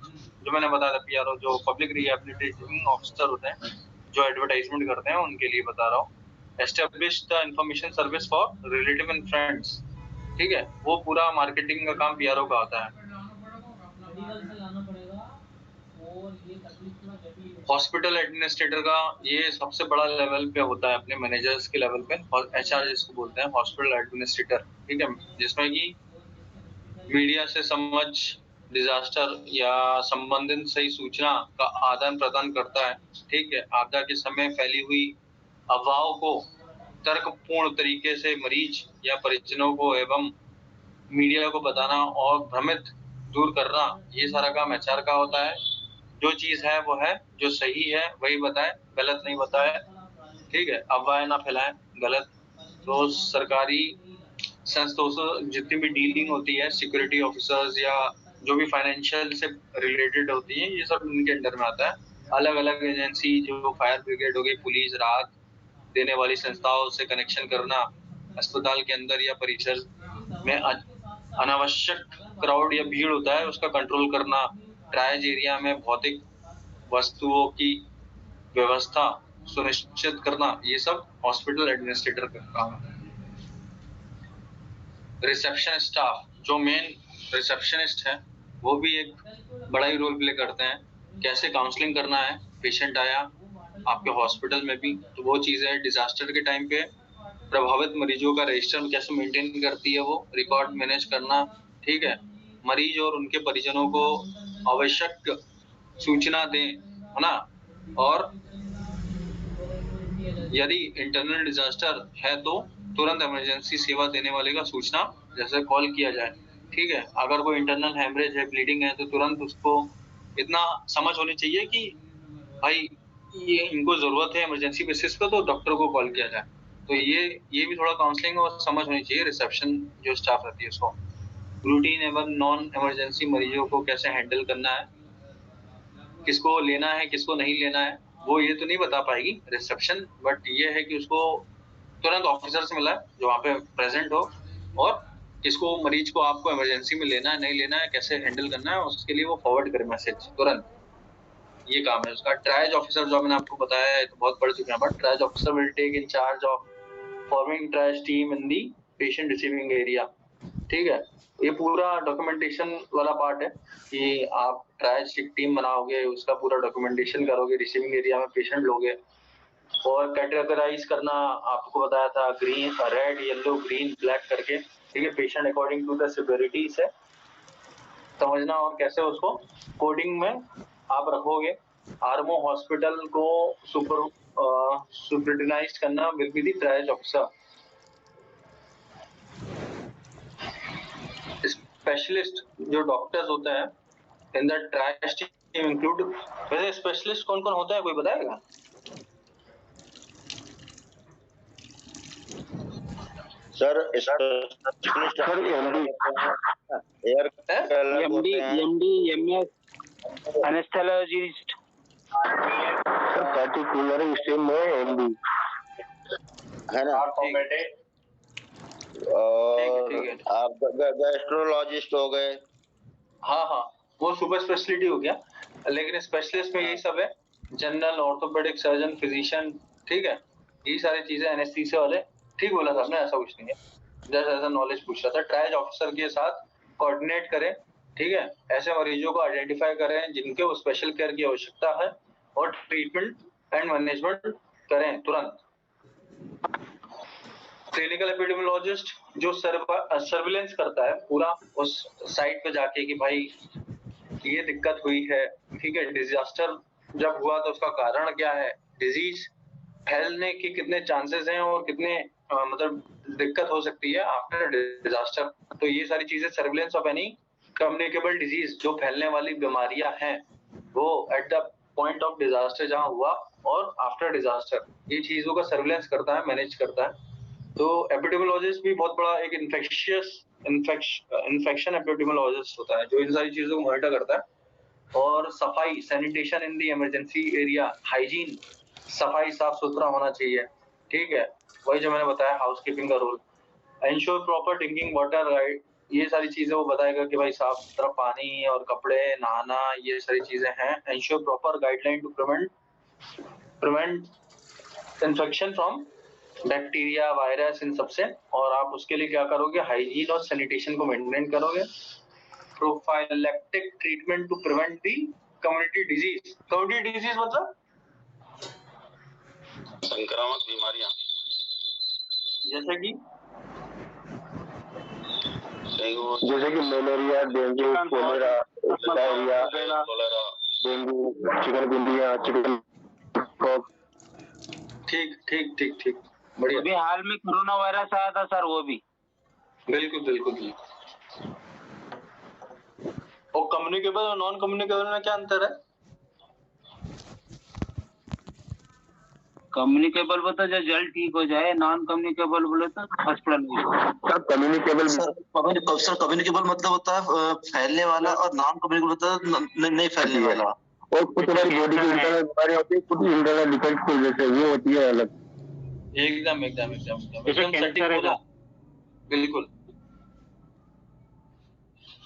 जो मैंने बताया था, PRO जो पब्लिक रिहेबिलिटेशन ऑफिसर होते हैं, जो एडवर्टाइजमेंट करते हैं, उनके लिए बता रहा हूँ। Establish the information service for relative and friends, ठीक है, वो पूरा मार्केटिंग का काम PRO का होता है। हॉस्पिटल एडमिनिस्ट्रेटर का ये सबसे बड़ा लेवल पे होता है, अपने मैनेजर्स के लेवल पे, और HR जिसको बोलते हैं, हॉस्पिटल एडमिनिस्ट्रेटर, ठीक है, जिसमें कि मीडिया से समझ, डिजास्टर या संबंधित सही सूचना का आदान प्रदान करता है, ठीक है। आपदा के समय फैली हुई अफवाहों को तर्कपूर्ण तरीके से मरीज या परिजनों को एवं मीडिया को बताना और भ्रमित दूर करना, ये सारा काम HR का होता है। जो चीज है वो है, जो सही है वही बताए, गलत नहीं बताए, ठीक है, अफवाहें ना फैलाएं, गलत। तो सरकारी संस्थाओं से जितनी भी डीलिंग होती है, सिक्योरिटी ऑफिसर्स या जो भी फाइनेंशियल से रिलेटेड होती है, ये सब इनके अंडर में आता है। अलग अलग एजेंसी, जो फायर ब्रिगेड हो गई, पुलिस, राहत देने वाली संस्थाओं से कनेक्शन करना, अस्पताल के अंदर या परिसर में अनावश्यक क्राउड या भीड़ होता है उसका कंट्रोल करना, ट्रायज एरिया में भौतिक वस्तुओं की व्यवस्था सुनिश्चित करना, ये सब हॉस्पिटल एडमिनिस्ट्रेटर का काम है। रिसेप्शन स्टाफ, जो मेन रिसेप्शनिस्ट है, वो भी एक बड़ा ही रोल प्ले करते हैं। कैसे काउंसलिंग करना है, पेशेंट आया आपके हॉस्पिटल में भी, तो वो चीज़ है। डिजास्टर के टाइम पे प्रभावित मरीजों का रजिस्टर कैसे मेंटेन करती है, वो रिकॉर्ड मैनेज करना, ठीक है। मरीज और उनके परिजनों को आवश्यक सूचना दें, है ना। और यदि इंटरनल डिजास्टर है तो तुरंत इमरजेंसी सेवा देने वाले का सूचना जैसे कॉल किया जाए। ठीक है, अगर कोई इंटरनल हेमरेज है, ब्लीडिंग है, तो तुरंत उसको इतना समझ होनी चाहिए कि भाई ये इनको जरूरत है इमरजेंसी बेसिस पे, तो डॉक्टर को कॉल किया जाए। तो ये भी थोड़ा काउंसलिंग और समझ होनी चाहिए रिसेप्शन जो स्टाफ रहती है उसको। रूटीन एवं नॉन इमरजेंसी मरीजों को कैसे हैंडल करना है, किसको लेना है किसको नहीं लेना है, वो ये तो नहीं बता पाएगी रिसेप्शन, बट ये है कि उसको तुरंत ऑफिसर से मिला है जो वहाँ पे प्रेजेंट हो, और किसको मरीज को आपको इमरजेंसी में लेना है नहीं लेना है, कैसे हैंडल करना है, उसके लिए वो फॉरवर्ड करे मैसेज तुरंत। ये काम है उसका। ट्रायज ऑफिसर जो मैंने आपको बताया है तो बहुत पढ़ चुके हैं, but triage officer will take in charge of forming triage team in the patient receiving area. ठीक है, ये पूरा डॉक्यूमेंटेशन वाला पार्ट है कि आप ट्रायज की टीम बनाओगे, उसका पूरा डॉक्यूमेंटेशन करोगे, रिसीविंग एरिया में पेशेंट लोगे, और कैटेगराइज करना आपको बताया था, green, red, yellow, green, black करके। ठीक है, patient according to the severity से समझना, और कैसे उसको कोडिंग में आप रखोगे। आरमो हॉस्पिटल को सुपरवाइज करना will be the triage officer. Specialist जो डॉक्टर्स होते हैं in the triage team include. वैसे स्पेशलिस्ट कौन कौन होता है कोई बताएगा? Sir specialist MD MS anaesthesiologist particular stream में एमडी है ना, और आप गैस्ट्रोलॉजिस्ट हो गए। हाँ हाँ, वो सुपर स्पेशलिटी हो गया, लेकिन स्पेशलिस्ट में यही सब है, जनरल, ऑर्थोपेडिक सर्जन, फिजिशियन। ठीक है, ये सारी चीजें एनेस्थीसिया वाले। ठीक बोला था आपने, ऐसा कुछ नहीं है, जस्ट ऐसा नॉलेज पूछ रहा था। ट्रायज ऑफिसर के साथ कोऑर्डिनेट करें। ठीक है, ऐसे मरीजों को आइडेंटिफाई करें जिनके वो स्पेशल केयर की आवश्यकता है, और ट्रीटमेंट एंड मैनेजमेंट करें तुरंत। क्लिनिकल एपिडेमियोलॉजिस्ट जो सर्विलेंस करता है पूरा उस साइट पे जाके कि भाई ये दिक्कत हुई है। ठीक है, डिजास्टर जब हुआ तो उसका कारण क्या है, डिजीज फैलने के कितने चांसेस हैं, और कितने मतलब दिक्कत हो सकती है आफ्टर डिजास्टर। तो ये सारी चीजें, surveillance of any communicable disease, जो फैलने वाली बीमारियां हैं, वो at the point of disaster जहां हुआ और आफ्टर डिजास्टर, ये चीजों का सर्विलेंस करता है, मैनेज करता है। तो एपिडेमियोलॉजिस्ट भी बहुत बड़ा एक इन्फेक्शन एपिडेमियोलॉजिस्ट होता है जो इन सारी चीजों को मॉनिटर करता है। और सफाई, सैनिटेशन इन दी इमरजेंसी एरिया, हाइजीन, सफाई साफ सुथरा होना चाहिए। ठीक है, वही जो मैंने बताया हाउसकीपिंग का role. Ensure proper drinking water, right, ये सारी चीजें वो बताएगा कि भाई साफ सुथरा पानी और कपड़े, नहाना, ये सारी चीजें हैं। Ensure proper guideline to prevent infection from bacteria, virus, इन सबसे। और आप उसके लिए क्या करोगे, हाइजीन और सैनिटेशन को मेंटेन करोगे। Prophylactic treatment to prevent the community disease. Community disease मतलब संक्रामक बीमारियां, जैसे कि malaria, dengue, cholera, diarrhoea, dengue, chikungunya, chicken pox. ठीक ठीक ठीक ठीक, बढ़िया। अभी हाल में कोरोना वायरस आया था सर, वो भी। बिल्कुल बिल्कुल बिल्कुल। और कम्युनिकेबल और नॉन कम्युनिकेबल में क्या अंतर है? कम्युनिकेबल बोलते जो जल्द ठीक हो जाए, नॉन कम्युनिकेबल बोले तो हॉस्पिटल में। सब कम्युनिकेबल सर कम्युनिकेबल मतलब होता है फैलने वाला, और नॉन कम्युनिकेबल होता है नहीं फैलने वाला। और कुछ हमारी बॉडी की इंटरनल बीमारी होती है, कुछ इंटरनल डिफेक्ट की वजह से वो होती है अलग। एकदम एकदम एकदम एकदम सटीक बोला, बिल्कुल।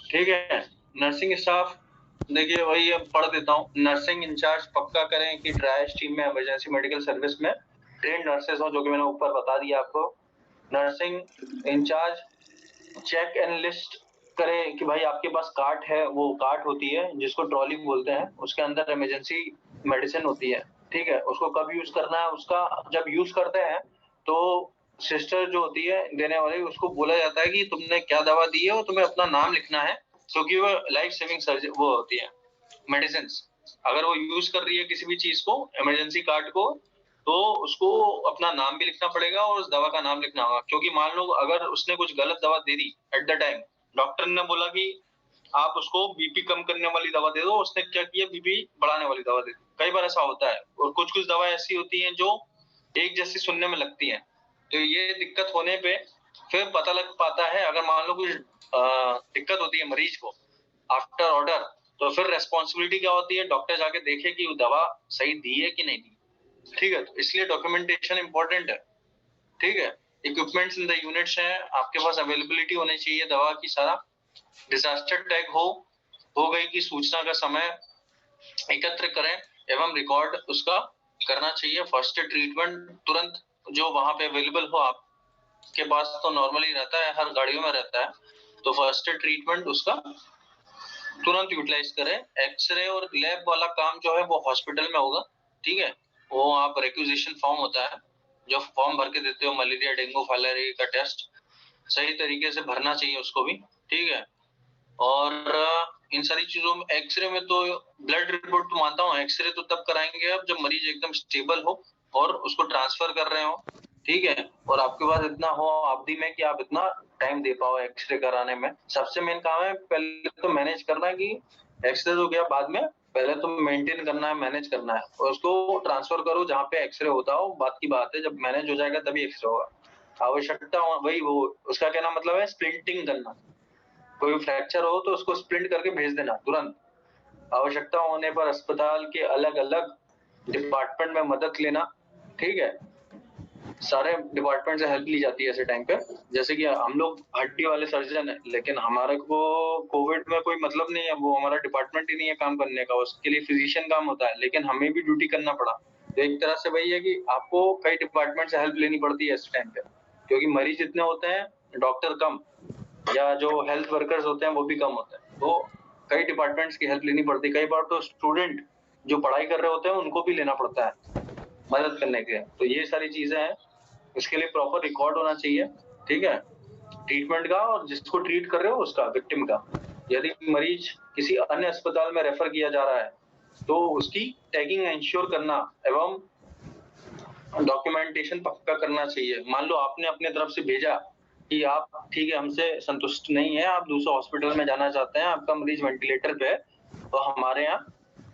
ठीक है, नर्सिंग स्टाफ, देखिए वही अब पढ़ देता हूँ। नर्सिंग इंचार्ज पक्का करें कि ट्रायज टीम में इमरजेंसी मेडिकल सर्विस में ट्रेन नर्सेस हो, जो कि मैंने ऊपर बता दिया आपको। Nursing incharge check and list करें कि भाई आपके पास कार्ट है, वो कार्ट होती है जिसको ट्रॉली बोलते हैं, उसके अंदर इमरजेंसी मेडिसिन होती है। ठीक है, उसको कब यूज करना है, उसका जब यूज करते हैं तो सिस्टर जो होती है देने वाली, उसको बोला जाता है कि तुमने क्या दवा दी है और तुम्हें अपना नाम लिखना है, क्योंकि वो लाइफ सेविंग सर्जरी वो होती है मेडिसिन। अगर वो यूज कर रही है किसी भी चीज को, इमरजेंसी कार्ड को, तो उसको अपना नाम भी लिखना पड़ेगा और उस दवा का नाम लिखना होगा, क्योंकि मान लो अगर उसने कुछ गलत दवा दे दी एट द टाइम, डॉक्टर ने बोला कि आप उसको बीपी कम करने वाली दवा दे दो, उसने क्या किया बीपी बढ़ाने वाली दवा दे दी। कई बार ऐसा होता है, और कुछ कुछ दवा ऐसी होती हैं जो एक जैसी सुनने में लगती हैं, तो ये दिक्कत होने पे फिर पता लग पाता है। अगर मान लो कुछ दिक्कत होती है मरीज को आफ्टर ऑर्डर, तो फिर रेस्पॉन्सिबिलिटी क्या होती है, डॉक्टर जाके देखे कि वो दवा सही दी है कि नहीं दी। ठीक है, तो इसलिए डॉक्यूमेंटेशन इंपॉर्टेंट है। ठीक है, इक्विपमेंट्स इन द यूनिट्स है, आपके पास अवेलेबिलिटी होनी चाहिए दवा की सारा। डिजास्टर टैग हो गई की सूचना का समय एकत्र करें एवं रिकॉर्ड उसका करना चाहिए। फर्स्ट एड ट्रीटमेंट तुरंत जो वहां पे अवेलेबल हो, आपके पास तो नॉर्मली रहता है, हर गाड़ियों में रहता है, तो फर्स्ट एड ट्रीटमेंट उसका तुरंत यूटिलाइज करें। एक्सरे और लैब वाला काम जो है वो हॉस्पिटल में होगा। ठीक है, वो आप रिक्विजिशन फॉर्म होता है जो फॉर्म भर के देते हो, मलेरिया डेंगू फाइलेरिया का टेस्ट सही तरीके से भरना चाहिए उसको भी। ठीक है, और इन सारी चीजों में एक्सरे में तो ब्लड रिपोर्ट तो मानता हूँ, एक्सरे तो तब कराएंगे आप जब मरीज एकदम स्टेबल हो और उसको ट्रांसफर कर रहे हो। ठीक है, और आपके पास इतना हो अवधि में कि आप इतना टाइम दे पाओ एक्सरे कराने में। सबसे मेन काम है पहले तो मैनेज करना है कि एक्सरे तो गया बाद में, पहले तो मेंटेन करना है, मैनेज करना है, और उसको ट्रांसफर करो जहाँ पे एक्सरे होता हो। बात की बात है, जब मैनेज हो जाएगा तभी एक्सरे होगा। आवश्यकता वही वो उसका कहना मतलब है स्प्लिंटिंग करना। कोई फ्रैक्चर हो तो उसको स्प्लिंट करके भेज देना तुरंत। आवश्यकता होने पर अस्पताल के अलग अलग डिपार्टमेंट में मदद लेना। ठीक है, सारे डिपार्टमेंट से हेल्प ली जाती है ऐसे टाइम पे। जैसे कि हम लोग हड्डी वाले सर्जन है, लेकिन हमारे को कोविड में कोई मतलब नहीं है, वो हमारा डिपार्टमेंट ही नहीं है काम करने का, उसके लिए फिजिशियन काम होता है, लेकिन हमें भी ड्यूटी करना पड़ा। तो एक तरह से वही है कि आपको कई डिपार्टमेंट से हेल्प लेनी पड़ती है इस टाइम पे, क्योंकि मरीज इतने होते हैं, डॉक्टर कम, या जो हेल्थ वर्कर्स होते हैं वो भी कम होते हैं, तो कई डिपार्टमेंट्स की हेल्प लेनी पड़ती है। कई बार तो स्टूडेंट जो पढ़ाई कर रहे होते हैं उनको भी लेना पड़ता है मदद करने के लिए। तो ये सारी चीजें हैं, इसके लिए प्रॉपर रिकॉर्ड होना चाहिए। ठीक है, ट्रीटमेंट का और जिसको ट्रीट कर रहे हो उसका, विक्टिम का। यदि मरीज किसी अन्य अस्पताल में रेफर किया जा रहा है तो उसकी टैगिंग इंश्योर करना एवं डॉक्यूमेंटेशन पक्का करना चाहिए। मान लो आपने अपने तरफ से भेजा कि आप ठीक है हमसे संतुष्ट नहीं है, आप दूसरे हॉस्पिटल में जाना चाहते हैं, आपका मरीज वेंटिलेटर पे है, तो हमारे यहाँ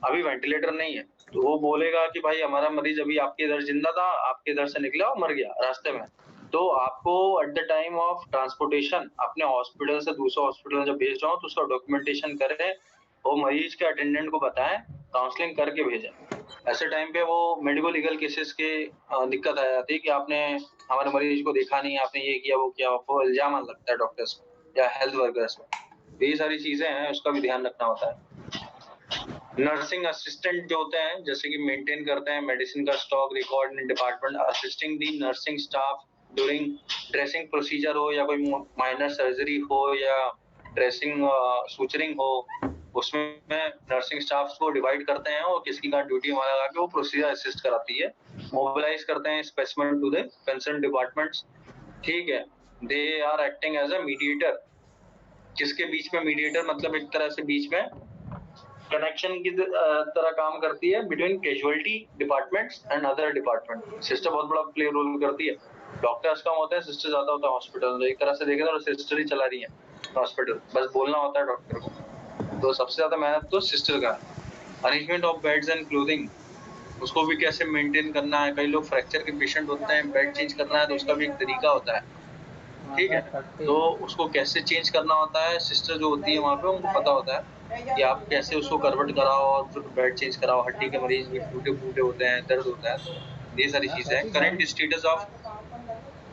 अभी वेंटिलेटर नहीं है, तो वो बोलेगा कि भाई हमारा मरीज अभी आपके इधर जिंदा था, आपके इधर से निकला और मर गया रास्ते में। तो आपको at the time of transportation अपने हॉस्पिटल से दूसरे हॉस्पिटल जब भेज रहा हूँ तो उसका डॉक्यूमेंटेशन करें, वो मरीज के अटेंडेंट को बताएं, काउंसलिंग करके भेजें। ऐसे टाइम पे वो मेडिको लीगल केसेस के दिक्कत आ जाती है कि आपने हमारे मरीज को देखा नहीं, आपने ये किया वो किया, आपको इल्जाम आने लगता है डॉक्टर्स को या हेल्थ वर्कर्स को। ये सारी चीजें हैं, उसका भी ध्यान रखना होता है। नर्सिंग असिस्टेंट जो होते हैं जैसे कि मेंटेन करते हैं मेडिसिन का stock record in department, assisting the nursing staff during dressing procedure हो या कोई माइनर सर्जरी हो या ड्रेसिंग सूचरिंग हो, उसमें नर्सिंग स्टाफ को डिवाइड करते हैं और किसी का ड्यूटी हमारा लगा के वो प्रोसीजर असिस्ट कराती है। मोबिलाइज करते हैं specimen to the concern departments. ठीक है, they are acting as a mediator. किसके बीच में मीडिएटर, मतलब एक तरह से बीच में कनेक्शन की तरह काम करती है between casualty departments and other department. Sister बहुत बड़ा प्ले रोल करती है। डॉक्टर्स कम होते हैं, सिस्टर ज्यादा होता है हॉस्पिटल में। एक तरह से देखें तो सिस्टर ही चला रही है हॉस्पिटल, बस बोलना होता है डॉक्टर को। तो सबसे ज्यादा मेहनत तो सिस्टर का है। Arrangement of beds and clothing, उसको भी कैसे मेंटेन करना है। कई लोग फ्रैक्चर के पेशेंट होते हैं, बेड चेंज करना है तो उसका भी एक तरीका होता है। ठीक है, तो उसको कैसे चेंज करना होता है, सिस्टर जो होती है वहाँ पे उनको पता होता है कि आप कैसे उसको करवट कराओ और फिर बेड चेंज कराओ। हड्डी के मरीज भी टूटे फूटे होते हैं, दर्द होता है, तो ये सारी चीजें हैं। करंट स्टेटस ऑफ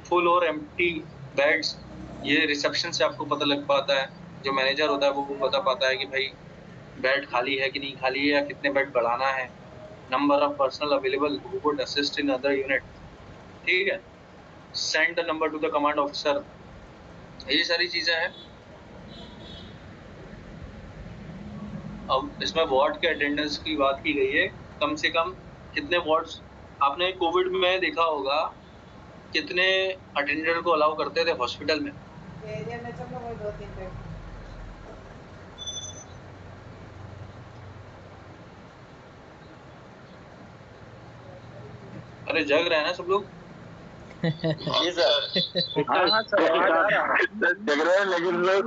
फुल और एम्प्टी बेड्स, ये रिसेप्शन से आपको पता लग पाता है। जो मैनेजर होता है वो बता पाता है कि भाई बेड खाली है कि नहीं खाली है या कितने बेड बढ़ाना है। Number of personal available who would assist in other unit. ठीक है, send the number two the command officer, ये सारी चीजें हैं। अब इसमें वार्ड के अटेंडेंस की बात की गई है, कम से कम कितने वार्ड्स, आपने कोविड में देखा होगा कितने अटेंडेंट को अलाउ करते थे हॉस्पिटल में। अरे जग रहे हैं ना सब लोग? जी सर। हाँ सर आवाज आ रहा है। जग रहा है लेकिन लोग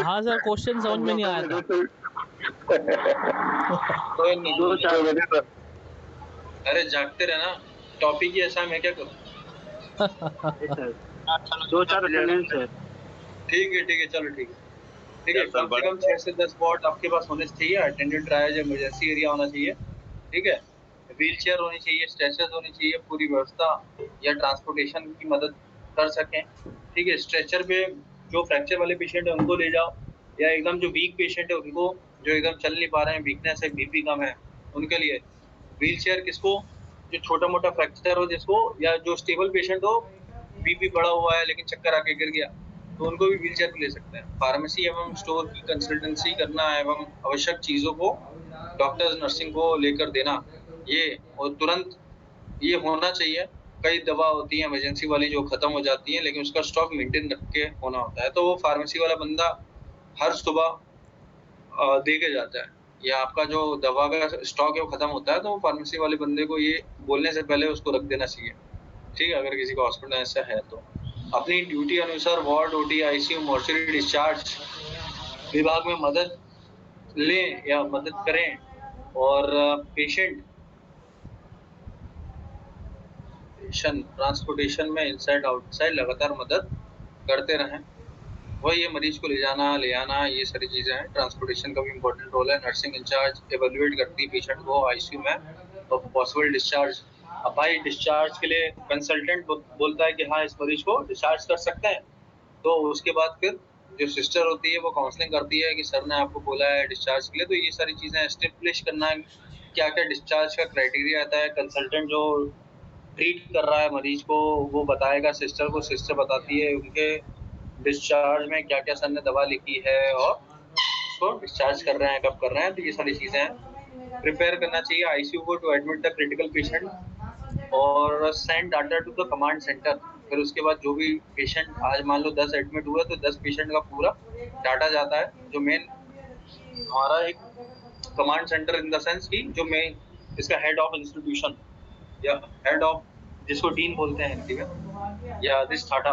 हाँ सर, क्वेश्चन समझ में नहीं आया था। कोई नहीं, दो चार अरे जागते रहना, टॉपिक ही ऐसा, मैं क्या करूँ? दो चार अटेंडेंस है। ठीक है चलो ठीक है। ठीक है, क्या सर, कम से कम 6 से 10 वॉट आपके पास होने चाहिए। अटेंडेंट ट्रायल इमरजेंसी एरिया होना चाहिए। ठीक है, व्हील चेयर होनी चाहिए, स्ट्रेचर्स होनी चाहिए, पूरी व्यवस्था या ट्रांसपोर्टेशन की मदद कर सकें। ठीक है, स्ट्रेचर पे जो फ्रैक्चर वाले पेशेंट है उनको ले जाओ, या एकदम जो वीक पेशेंट है उनको, जो एकदम चल नहीं पा रहे हैं, वीकनेस है, बीपी कम है, उनके लिए व्हील चेयर। किसको? जो छोटा मोटा फ्रैक्चर हो जिसको, या जो स्टेबल पेशेंट हो, बीपी बढ़ा हुआ है लेकिन चक्कर आके गिर गया, तो उनको भी व्हील चेयर पे ले सकते हैं। फार्मेसी एवं स्टोर की कंसल्टेंसी करना एवं आवश्यक चीजों को डॉक्टर्स नर्सिंग को लेकर देना, ये और तुरंत ये होना चाहिए। कई दवा होती है इमरजेंसी वाली जो खत्म हो जाती है, लेकिन उसका स्टॉक मेंटेन रख के होना होता है, तो वो फार्मेसी वाला बंदा हर सुबह दे के जाता है। या आपका जो दवा का स्टॉक है वो खत्म होता है, तो वो फार्मेसी वाले बंदे को ये बोलने से पहले उसको रख देना चाहिए। ठीक है, अगर किसी का हॉस्पिटल ऐसा है तो अपनी ड्यूटी अनुसार ward, OT, ICU, mortuary, discharge विभाग में मदद लें या मदद करें, और पेशेंट ट्रांसपोर्टेशन में इनसाइड आउटसाइड लगातार मदद करते रहें। वही ये मरीज को ले जाना ले आना, ये सारी चीजें हैं। ट्रांसपोर्टेशन का भी इम्पोर्टेंट रोल है। नर्सिंग इंचार्ज एवेल्युएट करती है पेशेंट को आईसीयू में और पॉसिबल डिस्चार्ज। अब भाई डिस्चार्ज के लिए कंसल्टेंट बोलता है कि हाँ इस मरीज को डिस्चार्ज कर सकते हैं, तो उसके बाद फिर जो सिस्टर होती है वो काउंसलिंग करती है कि सर ने आपको बोला है डिस्चार्ज के लिए। तो ये सारी चीजें एस्टेब्लिश करना है, क्या क्या डिस्चार्ज का क्राइटेरिया आता है। कंसल्टेंट जो ट्रीट कर रहा है मरीज को वो बताएगा सिस्टर को, सिस्टर बताती है उनके डिस्चार्ज में क्या क्या सर ने दवा लिखी है और उसको डिस्चार्ज कर रहे हैं, कब कर रहे हैं। तो ये सारी चीजें हैं। प्रिपेयर करना चाहिए आईसीयू को to admit the critical patient और send data to the command centre. फिर उसके बाद जो भी पेशेंट, आज मान लो 10 एडमिट हुआ तो 10 पेशेंट का पूरा डाटा जाता है, जो मेन हमारा एक command centre in the sense की जो मेन इसका हेड ऑफ इंस्टीट्यूशन या हेड ऑफ, जिसको डीन बोलते हैं हिंदी में, या अधिष्ठाता।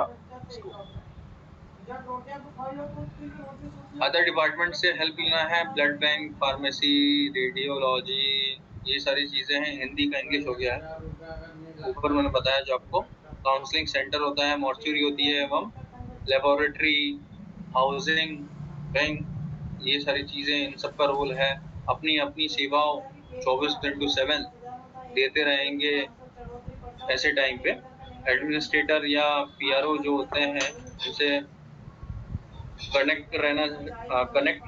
अदर डिपार्टमेंट से हेल्प लेना है, ब्लड बैंक, फार्मेसी, रेडियोलॉजी, ये सारी चीजें हैं। हिंदी का इंग्लिश हो गया है, ऊपर मैंने बताया जो आपको। काउंसलिंग सेंटर होता है, मॉर्चरी होती है एवं लेबोरेटरी, हाउसिंग, बैंक, ये सारी चीजें, इन सब का रोल है। अपनी अपनी सेवाओं 24/7 देते रहेंगे ऐसे टाइम पे। एडमिनिस्ट्रेटर या पीआरओ जो होते हैं उनसे कनेक्ट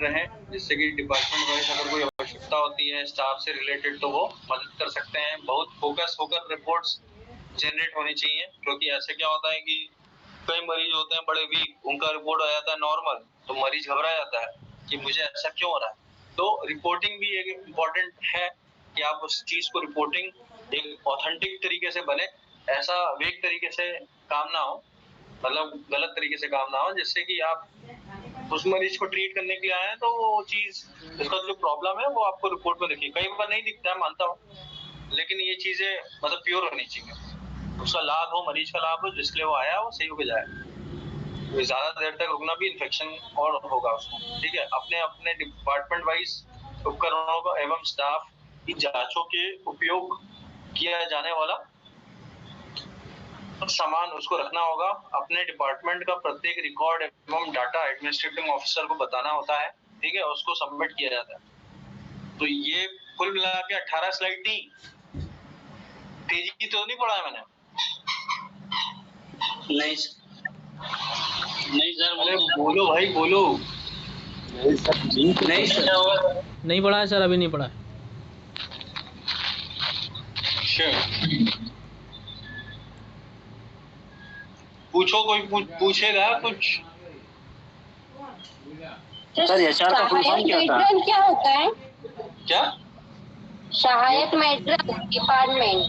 रहें, जिससे कि डिपार्टमेंट वाइज अगर कोई आवश्यकता होती है स्टाफ से रिलेटेड तो वो मदद कर सकते हैं। बहुत फोकस होकर रिपोर्ट्स जनरेट होनी चाहिए, क्योंकि ऐसे क्या होता है कि कई मरीज होते हैं बड़े वीक, उनका रिपोर्ट आ जाता है नॉर्मल, तो मरीज घबरा जाता है कि मुझे ऐसा क्यों हो रहा है। तो रिपोर्टिंग भी एक इम्पोर्टेंट है कि आप उस चीज को रिपोर्टिंग एक ऑथेंटिक तरीके से बने, ऐसा वेग तरीके से काम ना हो, मतलब गलत तरीके से काम ना हो, जिससे कि आप उस मरीज को ट्रीट करने के लिए आए हैं तो वो चीज, उसका जो प्रॉब्लम है वो आपको रिपोर्ट में दिखे। कई बार नहीं दिखता है, मानता हूँ, लेकिन ये चीजें मतलब प्योर होनी चाहिए, उसका लाभ हो, मरीज का लाभ हो, जिसके लिए वो आया वो सही होके जाए। तो ज्यादा देर तक रुकना भी इन्फेक्शन और होगा उसको। ठीक है, अपने अपने डिपार्टमेंट वाइज उपकरणों का एवं स्टाफ की जांचों के उपयोग किया जाने वाला सामान उसको रखना होगा। अपने डिपार्टमेंट का प्रत्येक रिकॉर्ड एवं डाटा एडमिनिस्ट्रेटिव ऑफिसर को बताना होता है। ठीक है, उसको सबमिट किया जाता है। तो ये कुल मिला के 18 स्लाइड थी। तेजी तो नहीं पढ़ा है मैंने? नहीं सर। अरे बोलो भाई बोलो। नहीं सर, नहीं पढ़ा है सर, अभी नहीं पढ़ा है। पूछो, कोई पूछेगा कुछ? सर एचआर का फुल फॉर्म क्या था? क्या होता है? क्या? सहायक मैट्रन डिपार्टमेंट।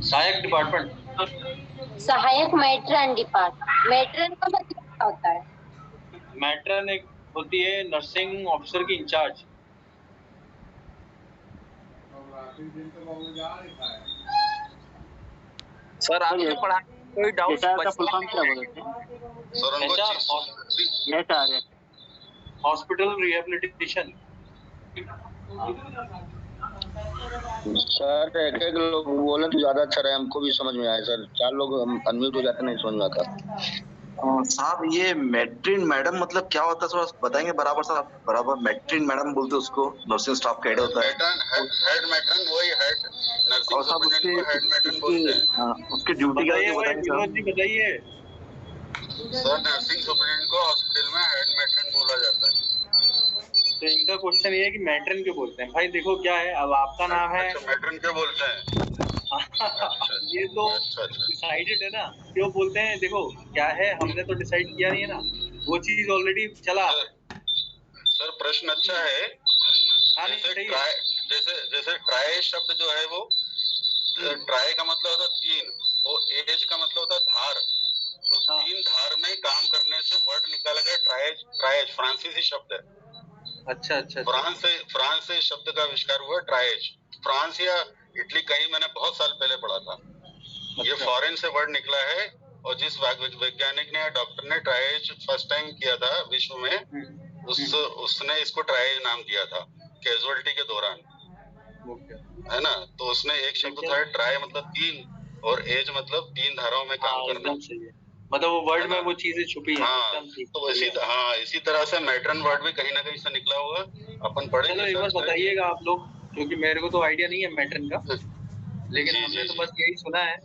सहायक डिपार्टमेंट, सहायक मैट्रन डिपार्टमेंट, मैट्रन का मतलब क्या होता है? मैट्रन एक होती है नर्सिंग ऑफिसर की इंचार्ज। सर आगे पढ़ा कोई डाउट का फुल फॉर्म क्या बोलते हैं? सर उनको HR हॉस्पिटल रिहेबिलिटेशन। सर एक एक लोग बोले तो ज्यादा अच्छा रहे, हमको भी समझ में आए सर। 4 लोग अनम्यूट हो जाते नहीं समझ में आता। साहब ये मैट्रिन मैडम मतलब क्या होता है थोड़ा बताएंगे बराबर साहब? बराबर मैट्रिन मैडम बोलते उसको, नर्सिंग स्टाफ का हेड होता है। हेड मैट्रन वही हेड नर्सिंग और साहब सुपरिटेंडेंट को हेड मैट्रन बोलते हैं। उसकी ड्यूटी क्या होती है बताएंगे साहब? बताइए सर नर्सिंग सुपरिटेंडेंट को हॉस्पिटल में हेड मैट्रन बोला जाता है। तो इनका क्वेश्चन ये है कि मैट्रन क्यों बोलते हैं। भाई देखो क्या है, अब आपका नाम है। अच्छा मैट्रन क्यों बोलते हैं? ये तो डिसाइडेड है ना क्यों बोलते हैं। देखो क्या है, हमने तो डिसाइड किया नहीं है ना, वो चीज ऑलरेडी चला। सर प्रश्न अच्छा है। जैसे ट्राई शब्द जो है वो ट्राई का मतलब होता है 3, वो एज का मतलब होता है धार। तो 3 धार में काम करने से वर्ड निकाला गया ट्राइज। ट्राइज फ्रांसीसी शब्द है। अच्छा। फ्रांस से शब्द का आविष्कार हुआ ट्राइज। फ्रांस या इटली कहीं मैंने बहुत साल पहले पढ़ा था। ये फॉरेन से वर्ड निकला है। और जिस वैज्ञानिक ने डॉक्टर ने ट्राइज फर्स्ट टाइम किया था विश्व में, उसने इसको ट्राइज नाम दिया था कैजुअलिटी के दौरान, है ना। तो उसने एक शब्द था ट्राई मतलब 3 और एज मतलब 3 धाराओं में काम करना। मतलब वो वर्ड में वो चीजें छुपी हैं। तो इसी तरह से मैट्रन वर्ड भी कहीं ना कहीं से निकला होगा। अपन पढ़ेंगे। चलो एक बार बताइएगा आप लोग, क्योंकि मेरे को तो आइडिया नहीं है मैट्रन का, लेकिन हमने तो बस यही सुना है।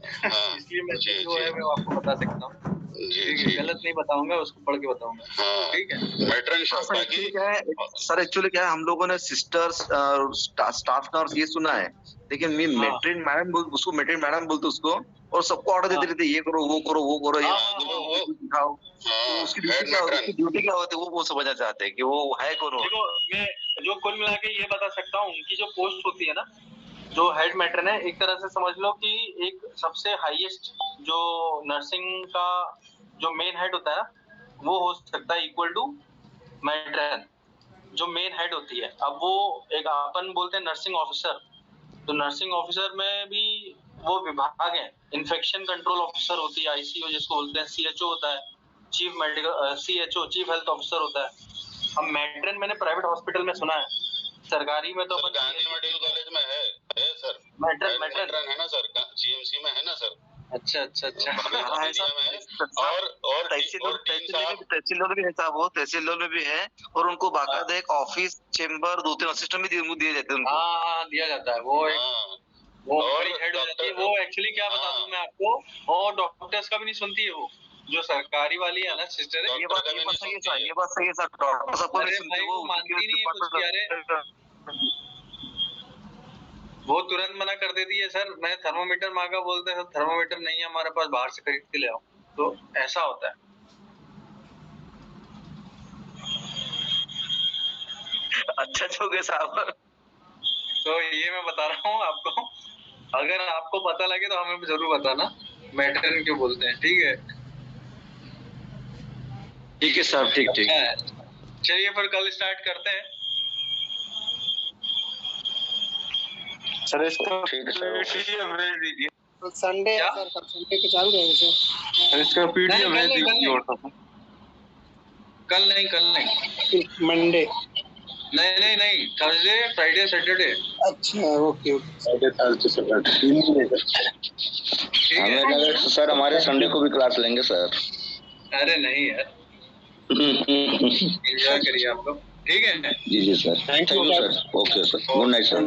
इसलिए मैं जो है मैं आपको बता सकता हूँ। गलत नहीं बताऊंगा, उसको पढ़ के बताऊंगा। ठीक है। मैट्रन सर एक्चुअली क्या है, हम लोगों ने सिस्टर्स स्टाफ नर्स ये सुना है, लेकिन मैट्रिन मैडम उसको मैट्रिन मैडम बोलते उसको, और सबको ऑर्डर देते रहते ये करो वो करो वो करो ये दिखाओ। उसकी ड्यूटी क्या होती है वो समझना चाहते हैं कि वो है कौन। देखो मैं जो कुल मिला के ये बता सकता हूँ, उनकी जो पोस्ट होती है ना, जो हेड मैट्रन है, एक तरह से समझ लो कि एक सबसे हाईएस्ट जो नर्सिंग का जो मेन हेड होता है वो हो सकता है इक्वल टू मैट्रन, जो मेन हेड होती है। अब वो एक अपन बोलते हैं नर्सिंग ऑफिसर, तो नर्सिंग ऑफिसर में भी वो विभाग है। इन्फेक्शन कंट्रोल ऑफिसर होती है, ICO जिसको बोलते हैं, CHO होता है, चीफ हेल्थ ऑफिसर होता है। अब मैट्रन मैंने प्राइवेट हॉस्पिटल में सुना है, सरकारी में तो अपन गांधी मेडिकल कॉलेज में है सर। मैट्रन है ना सर, GMC में है ना सर। अच्छा। और तहसील में भी है साहब, वो तहसील में भी है, और उनको बाकायदा एक ऑफिस चेम्बर 2-3 असिस्टेंट भी दिए जाते हैं उनको। दिया जाता है। वो बड़ी हेड हो जाती है। वो एक्चुअली क्या बता दूं मैं आपको, और डॉक्टर्स का भी नहीं सुनती है वो, जो सरकारी वाली है ना सिस्टर है। ये बात सही है सर, डॉक्टर सबको नहीं सुनते, वो मानती नहीं है कुछ भी। अरे वो तुरंत मना कर देती है, सर मैं थर्मोमीटर मांगा, बोलते हैं थर्मोमीटर नहीं है हमारे पास, बाहर से खरीद के ले आओ। तो ऐसा होता है। अच्छा चौके साहब। तो ये मैं बता रहा हूँ आपको, अगर आपको पता लगे तो हमें जरूर बताना मैट्रन क्यों बोलते हैं। ठीक है साहब, ठीक। चलिए फिर कल स्टार्ट करते हैं। सर इसको भेज दीजिए। संडे है सर, संडे के चालू रहेंगे सर। इसका PDF भेज दीजिए। कल नहीं मंडे नहीं, थर्सडे फ्राइडे सैटरडे। अच्छा ओके। फ्राइडे थर्सडे सैटरडे 3 दिन हमें लगा सर हमारे संडे को भी क्लास लेंगे सर। अरे नहीं यार, एंजॉय करिए आप लोग। ठीक है जी sir, thank you sir. Okay sir, good night sir.